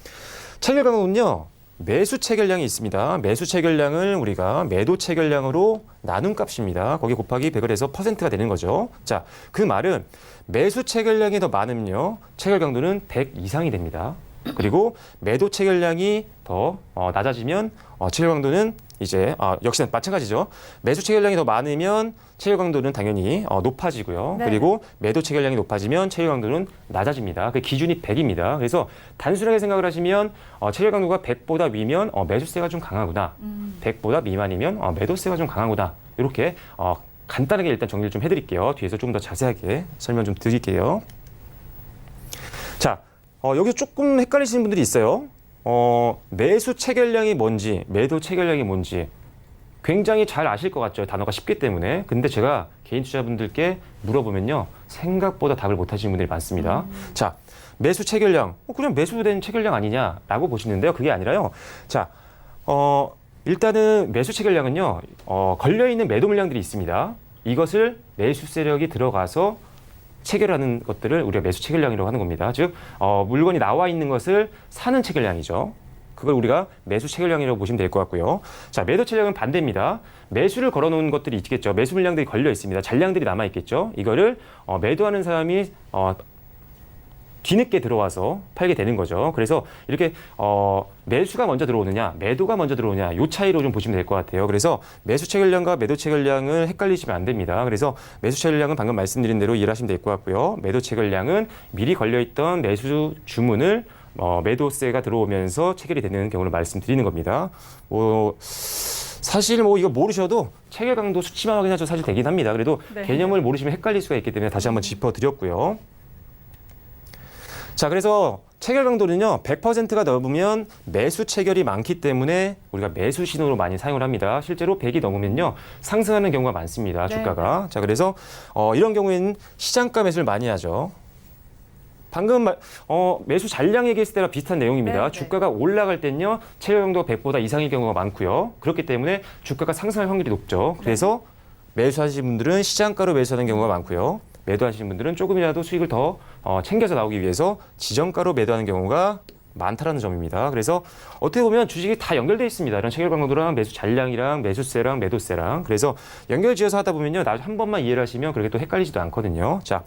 Speaker 3: 체결 강도는요, 매수 체결량이 있습니다. 매수 체결량을 우리가 매도 체결량으로 나눈 값입니다. 거기 곱하기 100을 해서 %가 되는 거죠. 자, 그 말은 매수 체결량이 더 많으면요, 체결 강도는 100 이상이 됩니다. 그리고 매도 체결량이 더 낮아지면 체결 강도는 이제 역시 마찬가지죠. 매수 체결량이 더 많으면 체결 강도는 당연히 높아지고요.
Speaker 2: 네.
Speaker 3: 그리고 매도 체결량이 높아지면 체결 강도는 낮아집니다. 그 기준이 100입니다. 그래서 단순하게 생각을 하시면 체결 강도가 100보다 위면 매수세가 좀 강하구나. 100보다 미만이면 매도세가 좀 강하구나. 이렇게 간단하게 일단 정리를 좀 해드릴게요. 뒤에서 좀 더 자세하게 설명 좀 드릴게요. 자, 여기서 조금 헷갈리시는 분들이 있어요. 매수 체결량이 뭔지, 매도 체결량이 뭔지 굉장히 잘 아실 것 같죠. 단어가 쉽기 때문에. 근데 제가 개인 투자분들께 물어보면요, 생각보다 답을 못 하시는 분들이 많습니다. 자, 매수 체결량, 그냥 매수된 체결량 아니냐라고 보시는데요. 그게 아니라요. 자, 일단은 매수 체결량은요, 걸려있는 매도 물량들이 있습니다. 이것을 매수 세력이 들어가서 체결하는 것들을 우리가 매수 체결량이라고 하는 겁니다. 즉, 물건이 나와 있는 것을 사는 체결량이죠. 그걸 우리가 매수 체결량이라고 보시면 될 것 같고요. 자, 매도 체결량은 반대입니다. 매수를 걸어놓은 것들이 있겠죠. 매수 물량들이 걸려 있습니다. 잔량들이 남아 있겠죠. 이거를 매도하는 사람이 뒤늦게 들어와서 팔게 되는 거죠. 그래서 이렇게 매수가 먼저 들어오느냐, 매도가 먼저 들어오느냐, 이 차이로 좀 보시면 될 것 같아요. 그래서 매수 체결량과 매도 체결량을 헷갈리시면 안 됩니다. 그래서 매수 체결량은 방금 말씀드린 대로 이해를 하시면 될 것 같고요. 매도 체결량은 미리 걸려있던 매수 주문을 매도세가 들어오면서 체결이 되는 경우를 말씀드리는 겁니다. 사실 이거 모르셔도 체결 강도 수치만 확인하셔도 사실 되긴 합니다. 그래도
Speaker 2: 네.
Speaker 3: 개념을 모르시면 헷갈릴 수가 있기 때문에 다시 한번 짚어드렸고요. 자, 그래서 체결 강도는요, 100%가 넘으면 매수 체결이 많기 때문에 우리가 매수 신호로 많이 사용을 합니다. 실제로 100이 넘으면요, 상승하는 경우가 많습니다.
Speaker 2: 네.
Speaker 3: 주가가. 자, 그래서 이런 경우에는 시장가 매수를 많이 하죠. 방금 매수 잔량 얘기했을 때랑 비슷한 내용입니다.
Speaker 2: 네,
Speaker 3: 주가가 올라갈 때는요, 체결 강도가 100보다 이상인 경우가 많고요. 그렇기 때문에 주가가 상승할 확률이 높죠. 그래서 매수하시는 분들은 시장가로 매수하는 경우가 많고요. 매도하시는 분들은 조금이라도 수익을 더 챙겨서 나오기 위해서 지정가로 매도하는 경우가 많다라는 점입니다. 그래서 어떻게 보면 주식이 다 연결되어 있습니다. 이런 체결 강도랑 매수 잔량이랑 매수세랑 매도세랑. 그래서 연결지어서 하다 보면요, 나중에 한 번만 이해를 하시면 그렇게 또 헷갈리지도 않거든요. 자,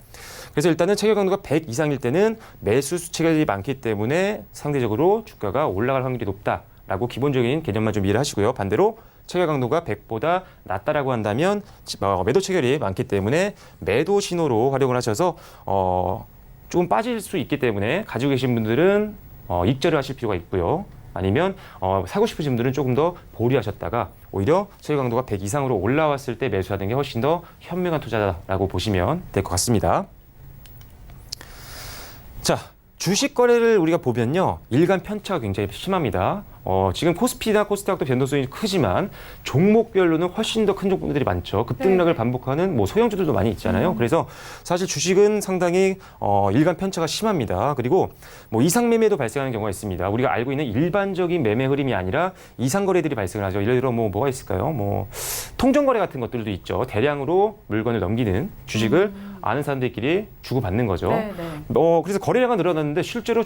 Speaker 3: 그래서 일단은 체결 강도가 100 이상일 때는 매수 수치가 많기 때문에 상대적으로 주가가 올라갈 확률이 높다라고 기본적인 개념만 좀 이해를 하시고요. 반대로 체결 강도가 100보다 낮다라고 한다면 매도 체결이 많기 때문에 매도 신호로 활용을 하셔서 조금 빠질 수 있기 때문에 가지고 계신 분들은 익절을 하실 필요가 있고요. 아니면 사고 싶으신 분들은 조금 더 보류하셨다가 오히려 체결 강도가 100 이상으로 올라왔을 때 매수하는 게 훨씬 더 현명한 투자다라고 보시면 될 것 같습니다. 자, 주식 거래를 우리가 보면요, 일간 편차가 굉장히 심합니다. 지금 코스피나 코스닥도 변동성이 크지만 종목별로는 훨씬 더 큰 종목들이 많죠. 급등락을 반복하는 뭐 소형주들도 많이 있잖아요. 그래서 사실 주식은 상당히 일간 편차가 심합니다. 그리고 뭐 이상 매매도 발생하는 경우가 있습니다. 우리가 알고 있는 일반적인 매매 흐름이 아니라 이상 거래들이 발생을 하죠. 예를 들어 뭐가 있을까요? 뭐 통정 거래 같은 것들도 있죠. 대량으로 물건을 넘기는 주식을 아는 사람들끼리 주고받는 거죠.
Speaker 2: 네.
Speaker 3: 그래서 거래량은 늘어났는데 실제로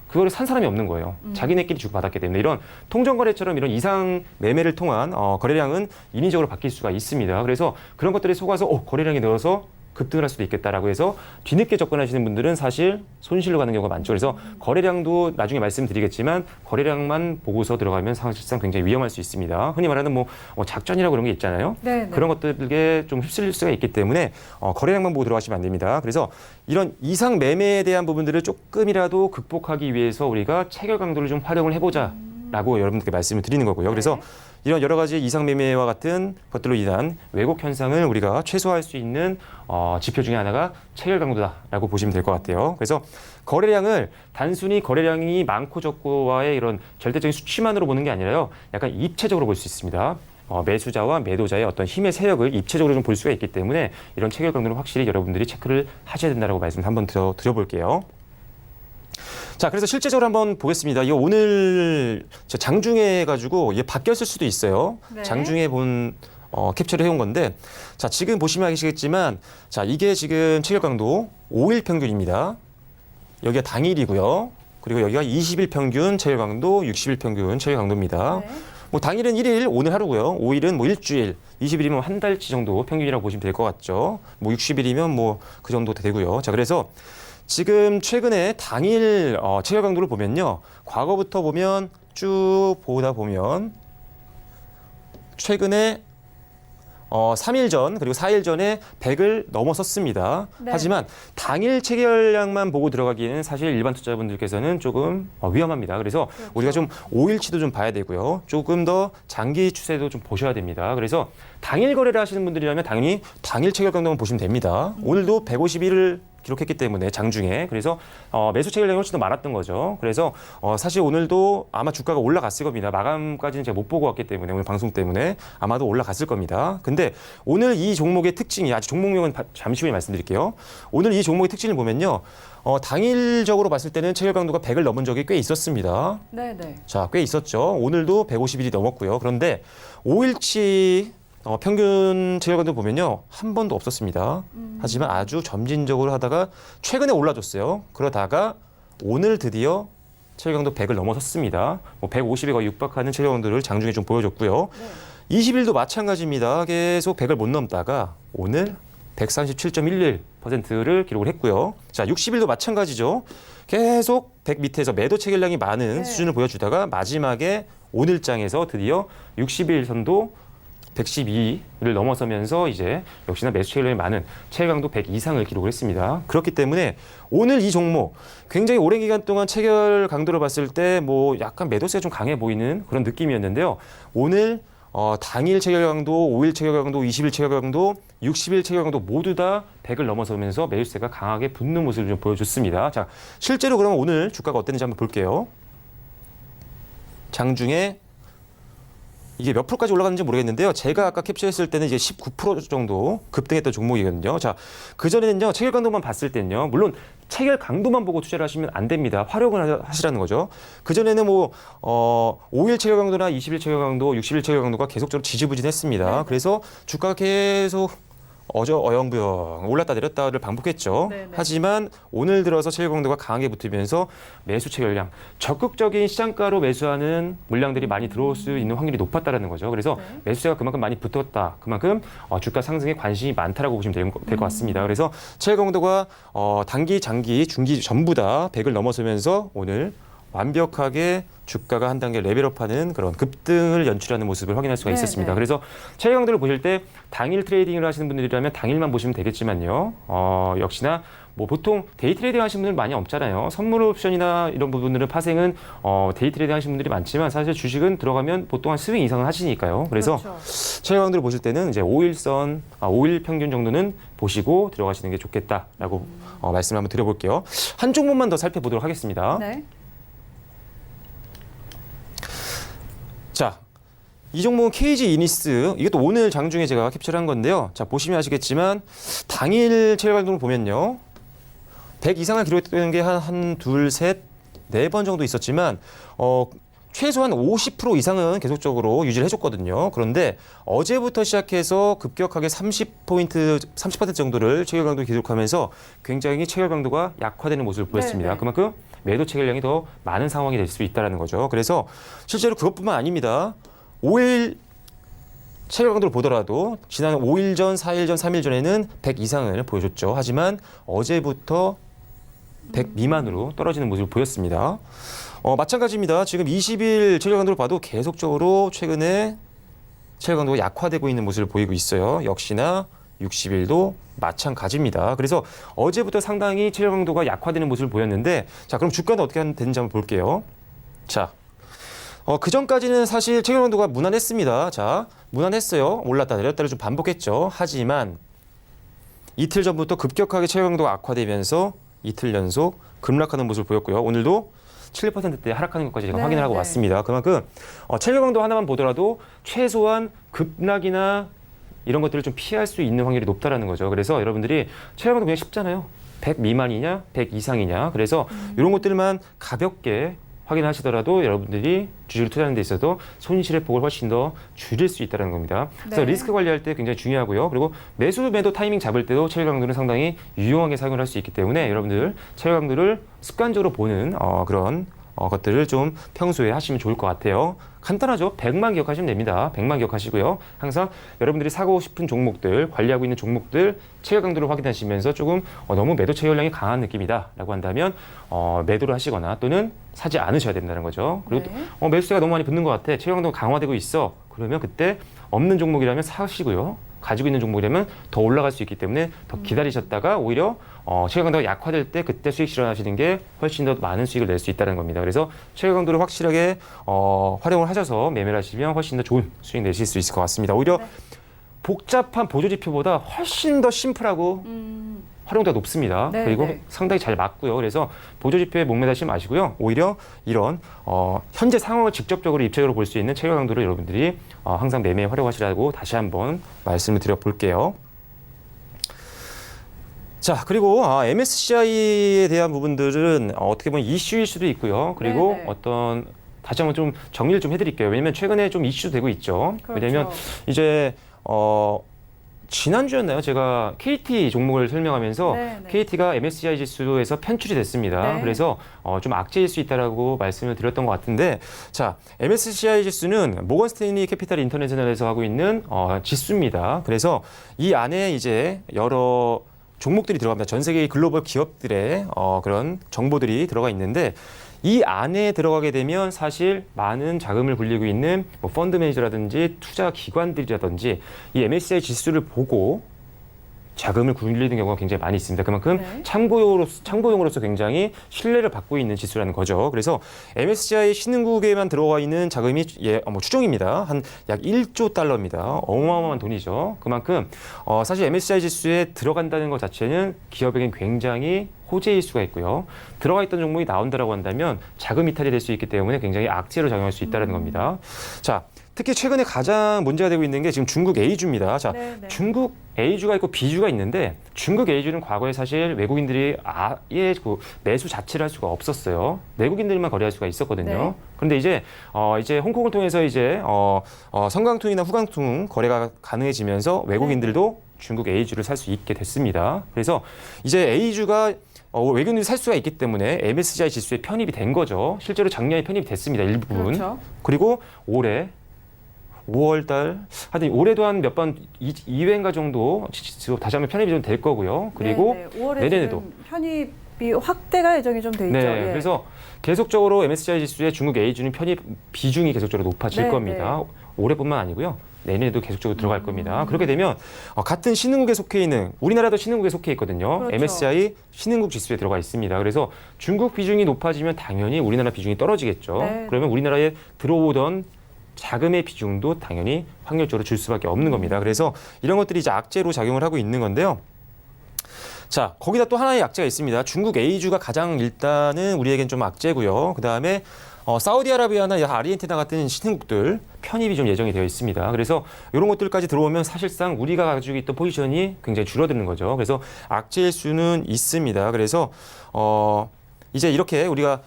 Speaker 3: 그거를 산 사람이 없는 거예요. 자기네끼리 주고받았기 때문에 이런 통정거래처럼 이런 이상 매매를 통한 거래량은 인위적으로 바뀔 수가 있습니다. 그래서 그런 것들에 속아서 거래량이 늘어서 급등을 할 수도 있겠다라고 해서 뒤늦게 접근하시는 분들은 사실 손실로 가는 경우가 많죠. 그래서 거래량도 나중에 말씀드리겠지만 거래량만 보고서 들어가면 사실상 굉장히 위험할 수 있습니다. 흔히 말하는 뭐 작전이라고 그런 게 있잖아요.
Speaker 2: 네.
Speaker 3: 그런 것들에 좀 휩쓸릴 수가 있기 때문에 거래량만 보고 들어가시면 안 됩니다. 그래서 이런 이상 매매에 대한 부분들을 조금이라도 극복하기 위해서 우리가 체결 강도를 좀 활용을 해보자라고 여러분들께 말씀을 드리는 거고요. 그래서 이런 여러 가지 이상 매매와 같은 것들로 인한 왜곡 현상을 우리가 최소화할 수 있는 지표 중에 하나가 체결 강도다라고 보시면 될 것 같아요. 그래서 거래량을 단순히 거래량이 많고 적고와의 이런 절대적인 수치만으로 보는 게 아니라요. 약간 입체적으로 볼 수 있습니다. 매수자와 매도자의 어떤 힘의 세력을 입체적으로 좀 볼 수가 있기 때문에 이런 체결 강도는 확실히 여러분들이 체크를 하셔야 된다고 말씀 한번 드려볼게요. 자, 그래서 실제적으로 한번 보겠습니다. 이거 오늘 장중에 가지고 이게 바뀌었을 수도 있어요.
Speaker 2: 네.
Speaker 3: 장중에 본 캡처를 해온 건데, 자, 지금 보시면 아시겠지만, 자, 이게 지금 체결 강도 5일 평균입니다. 여기가 당일이고요. 그리고 여기가 20일 평균 체결 강도, 60일 평균 체결 강도입니다.
Speaker 2: 네.
Speaker 3: 뭐 당일은 1일, 오늘 하루고요. 5일은 뭐 일주일, 20일이면 한 달치 정도 평균이라고 보시면 될 것 같죠. 뭐 60일이면 뭐 그 정도 되고요. 자, 그래서 지금 최근에 당일 체결 강도를 보면요. 과거부터 보면 쭉 보다 보면 최근에 3일 전 그리고 4일 전에 100을 넘어섰습니다.
Speaker 2: 네.
Speaker 3: 하지만 당일 체결량만 보고 들어가기에는 사실 일반 투자자분들께서는 조금 위험합니다. 그래서 우리가 좀 5일치도 좀 봐야 되고요. 조금 더 장기 추세도 좀 보셔야 됩니다. 그래서 당일 거래를 하시는 분들이라면 당연히 당일 체결 강도만 보시면 됩니다. 오늘도 151을 기록했기 때문에 장중에 그래서 매수 체결량이 훨씬 더 많았던 거죠. 그래서 사실 오늘도 아마 주가가 올라갔을 겁니다. 마감까지는 제가 못 보고 왔기 때문에 오늘 방송 때문에 아마도 올라갔을 겁니다. 근데 오늘 이 종목의 특징이 아직 종목명은 잠시 후에 말씀드릴게요. 오늘 이 종목의 특징을 보면요. 당일적으로 봤을 때는 체결 강도가 100을 넘은 적이 꽤 있었습니다.
Speaker 2: 네.
Speaker 3: 자, 꽤 있었죠. 오늘도 150일이 넘었고요. 그런데 5일치 평균 체결 강도 보면요. 한 번도 없었습니다. 하지만 아주 점진적으로 하다가 최근에 올라줬어요. 그러다가 오늘 드디어 체결 강도 100을 넘어섰습니다. 뭐 150에 거의 육박하는 체결 강도를 장중에 좀 보여줬고요. 20일도 마찬가지입니다. 계속 100을 못 넘다가 오늘 137.11%를 기록을 했고요. 자, 60일도 마찬가지죠. 계속 100 밑에서 매도 체결량이 많은 수준을 보여주다가 마지막에 오늘장에서 드디어 60일 선도 112를 넘어서면서 이제 역시나 매수 체결량이 많은 체결 강도 100 이상을 기록을 했습니다. 그렇기 때문에 오늘 이 종목 굉장히 오랜 기간 동안 체결 강도를 봤을 때 뭐 약간 매도세가 좀 강해 보이는 그런 느낌이었는데요. 오늘 당일 체결 강도, 5일 체결 강도, 20일 체결 강도, 60일 체결 강도 모두 다 100을 넘어서면서 매수세가 강하게 붙는 모습을 좀 보여줬습니다. 자, 실제로 그러면 오늘 주가가 어땠는지 한번 볼게요. 장중에 이게 몇 프로까지 올라갔는지 모르겠는데요. 제가 아까 캡처했을 때는 이제 19% 정도 급등했던 종목이거든요. 자, 그전에는요, 체결 강도만 봤을 때는요, 물론 체결 강도만 보고 투자를 하시면 안 됩니다. 활용을 하시라는 거죠. 그전에는 뭐, 5일 체결 강도나 20일 체결 강도, 60일 체결 강도가 계속적으로 지지부진했습니다. 그래서 주가가 계속 어영부영 올랐다 내렸다를 반복했죠.
Speaker 2: 네네.
Speaker 3: 하지만 오늘 들어서 체결 강도가 강하게 붙으면서 매수 체결량, 적극적인 시장가로 매수하는 물량들이 많이 들어올 수 있는 확률이 높았다는 거죠. 그래서 매수세가 그만큼 많이 붙었다. 그만큼 주가 상승에 관심이 많다라고 보시면 될 것 같습니다. 그래서 체결 강도가 단기, 장기, 중기 전부 다 100을 넘어서면서 오늘 완벽하게 주가가 한 단계 레벨업하는 그런 급등을 연출하는 모습을 확인할 수가 있었습니다. 그래서 체결 강도를 보실 때 당일 트레이딩을 하시는 분들이라면 당일만 보시면 되겠지만요. 역시나 뭐 보통 데이 트레이딩 하시는 분들 많이 없잖아요. 선물 옵션이나 이런 부분들은 파생은 데이 트레이딩 하시는 분들이 많지만 사실 주식은 들어가면 보통 한 스윙 이상은 하시니까요. 그래서 체결 강도를 보실 때는 이제 5일 평균 정도는 보시고 들어가시는 게 좋겠다라고 말씀을 한번 드려볼게요. 한 종목만 더 살펴보도록 하겠습니다.
Speaker 2: 네.
Speaker 3: 자, 이 종목은 KG 이니스. 이것도 오늘 장중에 제가 캡처를 한 건데요. 자, 보시면 아시겠지만 당일 체결 강도를 보면요. 100 이상을 기록했던 게 한 둘, 셋, 네 번 정도 있었지만 최소한 50% 이상은 계속적으로 유지를 해줬거든요. 그런데 어제부터 시작해서 급격하게 30% 정도를 체결 강도 기록하면서 굉장히 체결 강도가 약화되는 모습을 보였습니다.
Speaker 2: 네네.
Speaker 3: 그만큼 매도 체결량이 더 많은 상황이 될 수 있다는 거죠. 그래서 실제로 그것뿐만 아닙니다. 5일 체결 강도를 보더라도 지난 5일 전, 4일 전, 3일 전에는 100 이상을 보여줬죠. 하지만 어제부터 100 미만으로 떨어지는 모습을 보였습니다. 마찬가지입니다. 지금 20일 체결 강도를 봐도 계속적으로 최근에 체결 강도가 약화되고 있는 모습을 보이고 있어요. 역시나 60일도 마찬가지입니다. 그래서 어제부터 상당히 체결 강도가 약화되는 모습을 보였는데, 자, 그럼 주가는 어떻게 되는지 한번 볼게요. 자, 그 전까지는 사실 체결 강도가 무난했습니다. 자, 무난했어요. 올랐다 내렸다를 좀 반복했죠. 하지만 이틀 전부터 급격하게 체결 강도가 악화되면서 이틀 연속 급락하는 모습을 보였고요. 오늘도 7%대 하락하는 것까지 제가 확인을 하고 왔습니다. 그만큼 체결 강도 하나만 보더라도 최소한 급락이나 이런 것들을 좀 피할 수 있는 확률이 높다라는 거죠. 그래서 여러분들이 체결 강도 그냥 쉽잖아요. 100 미만이냐, 100 이상이냐. 그래서 이런 것들만 가볍게 확인하시더라도 여러분들이 주식을 투자하는 데 있어서 손실의 폭을 훨씬 더 줄일 수 있다는 겁니다. 그래서
Speaker 2: 네.
Speaker 3: 리스크 관리할 때 굉장히 중요하고요. 그리고 매도 타이밍 잡을 때도 체결 강도는 상당히 유용하게 사용을 할 수 있기 때문에 여러분들 체결 강도를 습관적으로 보는 그런 것들을 좀 평소에 하시면 좋을 것 같아요. 간단하죠. 100만 기억하시면 됩니다. 100만 기억하시고요. 항상 여러분들이 사고 싶은 종목들, 관리하고 있는 종목들 체결 강도를 확인하시면서 조금 너무 매도 체결량이 강한 느낌이다 라고 한다면 매도를 하시거나 또는 사지 않으셔야 된다는 거죠. 그리고 또, 매수세가 너무 많이 붙는 것 같아. 체결 강도가 강화되고 있어. 그러면 그때 없는 종목이라면 사시고요. 가지고 있는 종목이라면 더 올라갈 수 있기 때문에 더 기다리셨다가 오히려 체결 강도가 약화될 때 그때 수익 실현하시는 게 훨씬 더 많은 수익을 낼 수 있다는 겁니다. 그래서 체결 강도를 확실하게 활용을 하셔서 매매를 하시면 훨씬 더 좋은 수익 내실 수 있을 것 같습니다. 오히려 복잡한 보조지표보다 훨씬 더 심플하고 활용도가 높습니다.
Speaker 2: 네,
Speaker 3: 그리고
Speaker 2: 네.
Speaker 3: 상당히 잘 맞고요. 그래서 보조지표에 목매다시지 마시고요. 오히려 이런 현재 상황을 직접적으로 입체적으로 볼 수 있는 체결 강도를 여러분들이 항상 매매에 활용하시라고 다시 한번 말씀을 드려볼게요. 자, 그리고 MSCI에 대한 부분들은 어떻게 보면 이슈일 수도 있고요. 그리고
Speaker 2: 네네.
Speaker 3: 어떤 다시 한번 좀 정리를 좀 해드릴게요. 왜냐하면 최근에 좀 이슈되고 있죠.
Speaker 2: 그렇죠.
Speaker 3: 왜냐하면 이제 지난주였나요? 제가 KT 종목을 설명하면서
Speaker 2: 네네.
Speaker 3: KT가 MSCI 지수에서 편출이 됐습니다.
Speaker 2: 네.
Speaker 3: 그래서 좀 악재일 수 있다라고 말씀을 드렸던 것 같은데, 자, MSCI 지수는 모건 스탠리 캐피탈 인터내셔널에서 하고 있는 지수입니다. 그래서 이 안에 이제 여러 종목들이 들어갑니다. 전 세계의 글로벌 기업들의 그런 정보들이 들어가 있는데, 이 안에 들어가게 되면 사실 많은 자금을 굴리고 있는 펀드 매니저라든지 투자 기관들이라든지 이 MSCI 지수를 보고 자금을 굴리는 경우가 굉장히 많이 있습니다. 그만큼
Speaker 2: 네.
Speaker 3: 참고용으로서 굉장히 신뢰를 받고 있는 지수라는 거죠. 그래서 MSCI 신흥국에만 들어가 있는 자금이 추정입니다. 한 약 1조 달러입니다. 어마어마한 돈이죠. 그만큼 사실 MSCI 지수에 들어간다는 것 자체는 기업에겐 굉장히 호재일 수가 있고요. 들어가 있던 종목이 나온다라고 한다면 자금 이탈이 될 수 있기 때문에 굉장히 악재로 작용할 수 있다는 겁니다. 자, 특히 최근에 가장 문제가 되고 있는 게 지금 중국 A주입니다. 자,
Speaker 2: 네네.
Speaker 3: 중국 A주가 있고 B주가 있는데 중국 A주는 과거에 사실 외국인들이 아예 그 매수 자체를 할 수가 없었어요. 내국인들만 거래할 수가 있었거든요.
Speaker 2: 네.
Speaker 3: 그런데 이제 홍콩을 통해서 이제 성강통이나 후강통 거래가 가능해지면서 외국인들도 중국 A주를 살 수 있게 됐습니다. 그래서 이제 A주가 외국인들이 살 수가 있기 때문에 MSCI 지수에 편입이 된 거죠. 실제로 작년에 편입이 됐습니다. 일부분.
Speaker 2: 그렇죠.
Speaker 3: 그리고 올해 5월달 하여튼 올해도 한 몇 번 2회인가 정도 다시 한번 편입이 좀 될 거고요. 그리고
Speaker 2: 네네. 5월에
Speaker 3: 내년에도.
Speaker 2: 지금 편입이 확대가 예정이 좀 돼 있죠.
Speaker 3: 네,
Speaker 2: 예.
Speaker 3: 그래서 계속적으로 MSCI 지수의 중국 A주는 편입 비중이 계속적으로 높아질
Speaker 2: 네,
Speaker 3: 겁니다. 올해뿐만 아니고요. 내년에도 계속적으로 들어갈 겁니다. 그렇게 되면 같은 신흥국에 속해 있는 우리나라도 신흥국에 속해 있거든요.
Speaker 2: 그렇죠.
Speaker 3: MSCI 신흥국 지수에 들어가 있습니다. 그래서 중국 비중이 높아지면 당연히 우리나라 비중이 떨어지겠죠.
Speaker 2: 네.
Speaker 3: 그러면 우리나라에 들어오던 자금의 비중도 당연히 확률적으로 줄 수밖에 없는 겁니다. 그래서 이런 것들이 이제 악재로 작용을 하고 있는 건데요. 자, 거기다 또 하나의 약재가 있습니다. 중국 A주가 가장 일단은 우리에겐 좀 악재고요. 그 다음에 사우디아라비아나 아르헨티나 같은 신흥국들 편입이 좀 예정이 되어 있습니다. 그래서 이런 것들까지 들어오면 사실상 우리가 가지고 있던 포지션이 굉장히 줄어드는 거죠. 그래서 악재일 수는 있습니다. 그래서 이제 이렇게 우리가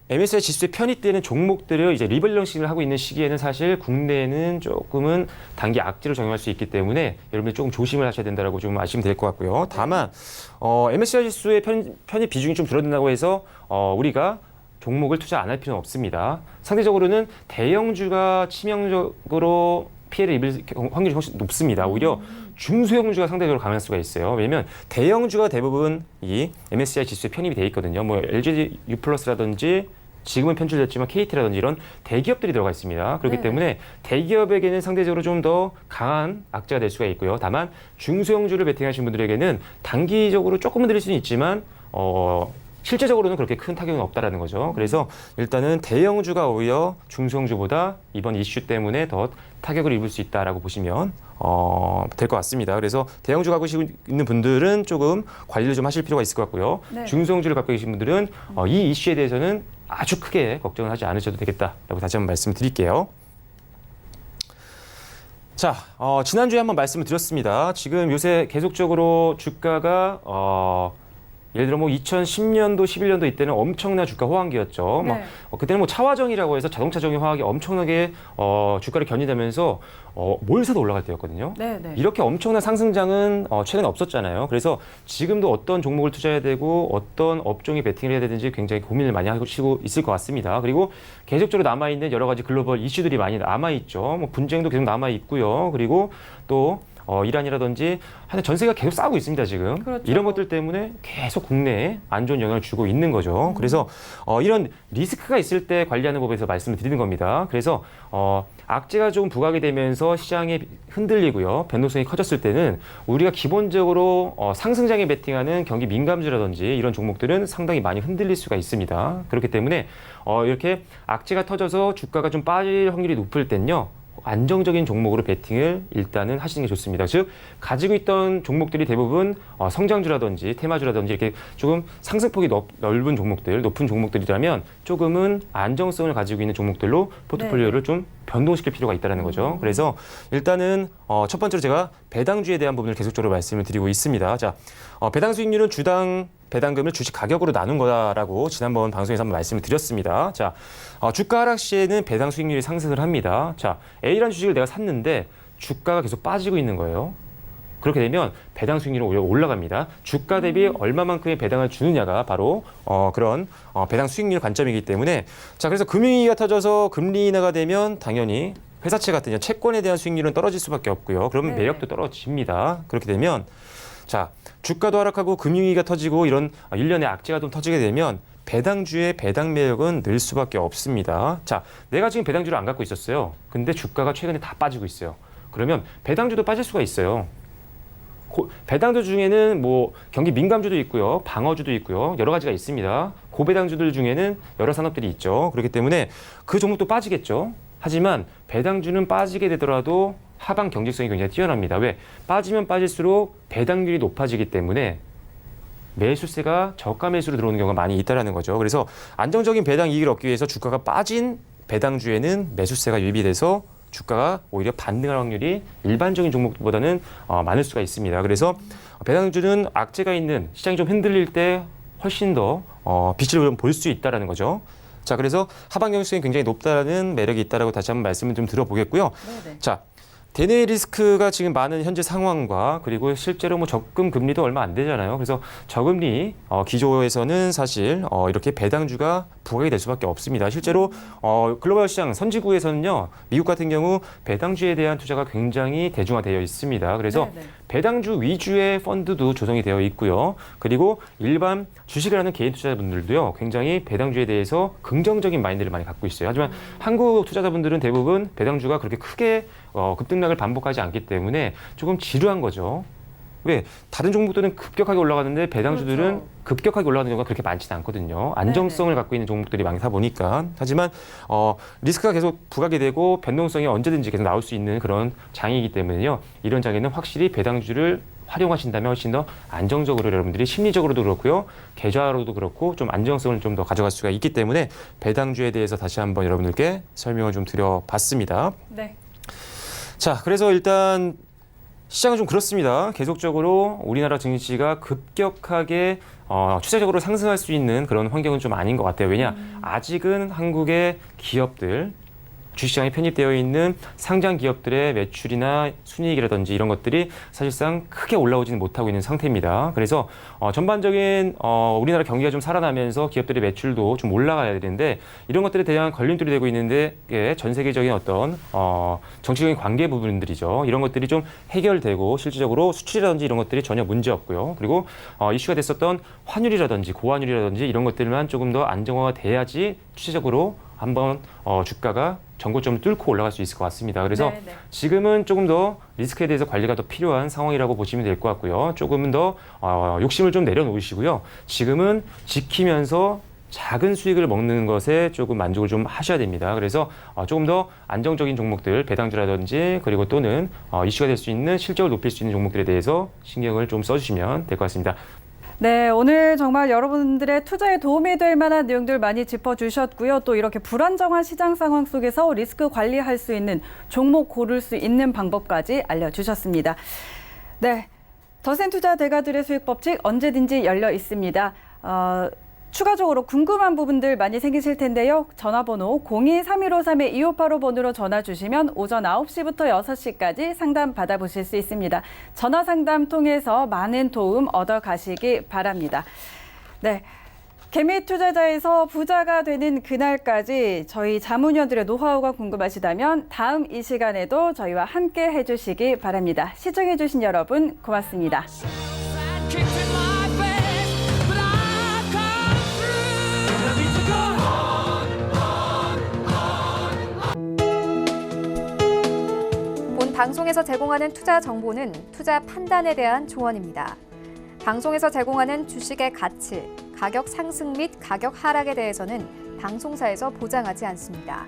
Speaker 3: MSCI 지수에 편입되는 종목들을 이제 리밸런싱을 하고 있는 시기에는 사실 국내에는 조금은 단기 악재로 적용할 수 있기 때문에 여러분들 조금 조심을 하셔야 된다라고 좀 아시면 될 것 같고요. 다만 MSCI 지수의 편입 비중이 좀 줄어든다고 해서 우리가 종목을 투자 안 할 필요는 없습니다. 상대적으로는 대형주가 치명적으로 피해를 입을 확률이 훨씬 높습니다. 오히려 중소형주가 상대적으로 강할 수가 있어요. 왜냐하면 대형주가 대부분 이 MSCI 지수에 편입이 돼 있거든요. 뭐 LG U+라든지 지금은 편출됐지만 KT라든지 이런 대기업들이 들어가 있습니다. 그렇기
Speaker 2: 네.
Speaker 3: 때문에 대기업에게는 상대적으로 좀 더 강한 악재가 될 수가 있고요. 다만 중소형주를 베팅하신 분들에게는 단기적으로 조금은 들릴 수는 있지만 실제적으로는 그렇게 큰 타격은 없다라는 거죠. 그래서 일단은 대형주가 오히려 중소형주보다 이번 이슈 때문에 더 타격을 입을 수 있다라고 보시면 될 것 같습니다. 그래서 대형주 갖고 있는 분들은 조금 관리를 좀 하실 필요가 있을 것 같고요.
Speaker 2: 네.
Speaker 3: 중소형주를 갖고 계신 분들은 이 이슈에 대해서는 아주 크게 걱정을 하지 않으셔도 되겠다라고 다시 한번 말씀드릴게요. 자, 지난주에 한번 말씀을 드렸습니다. 지금 요새 계속적으로 주가가 예를 들어 뭐 2010년도, 11년도 이때는 엄청난 주가 호황기였죠.
Speaker 2: 네.
Speaker 3: 그때는 뭐 차화정이라고 해서 자동차정의 화학이 엄청나게 주가를 견인하면서 뭘 사도 올라갈 때였거든요.
Speaker 2: 네, 네.
Speaker 3: 이렇게 엄청난 상승장은 최근에 없었잖아요. 그래서 지금도 어떤 종목을 투자해야 되고 어떤 업종에 베팅을 해야 되는지 굉장히 고민을 많이 하시고 있을 것 같습니다. 그리고 계속적으로 남아있는 여러 가지 글로벌 이슈들이 많이 남아있죠. 뭐 분쟁도 계속 남아있고요. 그리고 또 이란이라든지 하여튼 전 세계가 계속 싸우고 있습니다, 지금.
Speaker 2: 그렇죠.
Speaker 3: 이런 것들 때문에 계속 국내에 안 좋은 영향을 주고 있는 거죠. 그래서 이런 리스크가 있을 때 관리하는 법에서 말씀을 드리는 겁니다. 그래서 악재가 좀 부각이 되면서 시장이 흔들리고요. 변동성이 커졌을 때는 우리가 기본적으로 상승장에 베팅하는 경기 민감주라든지 이런 종목들은 상당히 많이 흔들릴 수가 있습니다. 그렇기 때문에 이렇게 악재가 터져서 주가가 좀 빠질 확률이 높을 땐요. 안정적인 종목으로 베팅을 일단은 하시는 게 좋습니다. 즉 가지고 있던 종목들이 대부분 성장주라든지 테마주라든지 이렇게 조금 상승폭이 넓은 종목들, 높은 종목들이라면 조금은 안정성을 가지고 있는 종목들로 포트폴리오를 좀 변동시킬 필요가 있다는 거죠. 그래서 일단은 첫 번째로 제가 배당주에 대한 부분을 계속적으로 말씀을 드리고 있습니다. 자, 배당 수익률은 주당 배당금을 주식 가격으로 나눈 거다라고 지난번 방송에서 한번 말씀을 드렸습니다. 자, 주가 하락 시에는 배당 수익률이 상승을 합니다. 자, A라는 주식을 내가 샀는데 주가가 계속 빠지고 있는 거예요. 그렇게 되면 배당 수익률은 오히려 올라갑니다. 주가 대비 얼마만큼의 배당을 주느냐가 바로 그런 배당 수익률 관점이기 때문에 자, 그래서 금융위기가 터져서 금리 인하가 되면 당연히 회사채 같은 채권에 대한 수익률은 떨어질 수밖에 없고요. 그러면
Speaker 2: 네.
Speaker 3: 매력도 떨어집니다. 그렇게 되면 자, 주가도 하락하고 금융위기가 터지고 이런 일련의 악재가 좀 터지게 되면 배당주의 배당 매력은 늘 수밖에 없습니다. 자, 내가 지금 배당주를 안 갖고 있었어요. 근데 주가가 최근에 다 빠지고 있어요. 그러면 배당주도 빠질 수가 있어요. 배당주 중에는 뭐 경기 민감주도 있고요, 방어주도 있고요, 여러 가지가 있습니다. 고배당주들 중에는 여러 산업들이 있죠. 그렇기 때문에 그 종목도 빠지겠죠. 하지만 배당주는 빠지게 되더라도 하방 경직성이 굉장히 뛰어납니다. 왜? 빠지면 빠질수록 배당률이 높아지기 때문에 매수세가 저가 매수로 들어오는 경우가 많이 있다는 거죠. 그래서 안정적인 배당 이익을 얻기 위해서 주가가 빠진 배당주에는 매수세가 유입이 돼서 주가가 오히려 반등할 확률이 일반적인 종목보다는 많을 수가 있습니다. 그래서 배당주는 악재가 있는 시장이 좀 흔들릴 때 훨씬 더 빛을 볼 수 있다는 거죠. 자, 그래서 하방 경직성이 굉장히 높다는 매력이 있다라고 다시 한번 말씀을 좀 드려보겠고요.
Speaker 2: 네네.
Speaker 3: 자, 대내 리스크가 지금 많은 현재 상황과 그리고 실제로 뭐 적금 금리도 얼마 안 되잖아요. 그래서 저금리 기조에서는 사실 이렇게 배당주가 부각이 될 수밖에 없습니다. 실제로 글로벌 시장 선진국에서는요, 미국 같은 경우 배당주에 대한 투자가 굉장히 대중화되어 있습니다. 그래서
Speaker 2: 네네.
Speaker 3: 배당주 위주의 펀드도 조성이 되어 있고요. 그리고 일반 주식을 하는 개인 투자자분들도요, 굉장히 배당주에 대해서 긍정적인 마인드를 많이 갖고 있어요. 하지만 한국 투자자분들은 대부분 배당주가 그렇게 크게 급등락을 반복하지 않기 때문에 조금 지루한 거죠. 왜? 다른 종목들은 급격하게 올라가는데 배당주들은
Speaker 2: 그렇죠.
Speaker 3: 급격하게 올라가는 경우가 그렇게 많지는 않거든요. 안정성을 갖고 있는 종목들이 많다 보니까. 하지만 리스크가 계속 부각이 되고 변동성이 언제든지 계속 나올 수 있는 그런 장이기 때문에요. 이런 장에는 확실히 배당주를 활용하신다면 훨씬 더 안정적으로 여러분들이 심리적으로도 그렇고요. 계좌로도 그렇고 좀 안정성을 좀 더 가져갈 수가 있기 때문에 배당주에 대해서 다시 한번 여러분들께 설명을 좀 드려봤습니다.
Speaker 2: 네.
Speaker 3: 자, 그래서 일단 시장은 좀 그렇습니다. 계속적으로 우리나라 증시가 급격하게 추세적으로 상승할 수 있는 그런 환경은 좀 아닌 것 같아요. 왜냐? 아직은 한국의 기업들, 주식시장에 편입되어 있는 상장 기업들의 매출이나 순이익이라든지 이런 것들이 사실상 크게 올라오지는 못하고 있는 상태입니다. 그래서 전반적인 우리나라 경기가 좀 살아나면서 기업들의 매출도 좀 올라가야 되는데 이런 것들에 대한 걸림돌이 되고 있는데 이게 전 세계적인 어떤 정치적인 관계 부분들이죠. 이런 것들이 좀 해결되고 실질적으로 수출이라든지 이런 것들이 전혀 문제 없고요. 그리고 이슈가 됐었던 환율이라든지 고환율이라든지 이런 것들만 조금 더 안정화가 돼야지 추세적으로 한번 주가가 전고점을 뚫고 올라갈 수 있을 것 같습니다. 그래서
Speaker 2: 네, 네. 지금은
Speaker 3: 조금 더 리스크에 대해서 관리가 더 필요한 상황이라고 보시면 될 것 같고요. 조금은 더 욕심을 좀 내려놓으시고요. 지금은 지키면서 작은 수익을 먹는 것에 조금 만족을 좀 하셔야 됩니다. 그래서 조금 더 안정적인 종목들, 배당주라든지 그리고 또는 이슈가 될 수 있는 실적을 높일 수 있는 종목들에 대해서 신경을 좀 써주시면 될 것 같습니다.
Speaker 2: 네, 오늘 정말 여러분들의 투자에 도움이 될 만한 내용들 많이 짚어주셨고요. 또 이렇게 불안정한 시장 상황 속에서 리스크 관리할 수 있는 종목 고를 수 있는 방법까지 알려주셨습니다. 네, 더센 투자 대가들의 수익 법칙 언제든지 열려 있습니다. 추가적으로 궁금한 부분들 많이 생기실 텐데요. 전화번호 02-3153-2585번으로 전화 주시면 오전 9시부터 6시까지 상담 받아보실 수 있습니다. 전화 상담 통해서 많은 도움 얻어가시기 바랍니다. 네, 개미 투자자에서 부자가 되는 그날까지 저희 자문위원들의 노하우가 궁금하시다면 다음 이 시간에도 저희와 함께 해주시기 바랍니다. 시청해주신 여러분 고맙습니다.
Speaker 1: 본 방송에서 제공하는 투자 정보는 투자 판단에 대한 조언입니다. 방송에서 제공하는 주식의 가치, 가격 상승 및 가격 하락에 대해서는 방송사에서 보장하지 않습니다.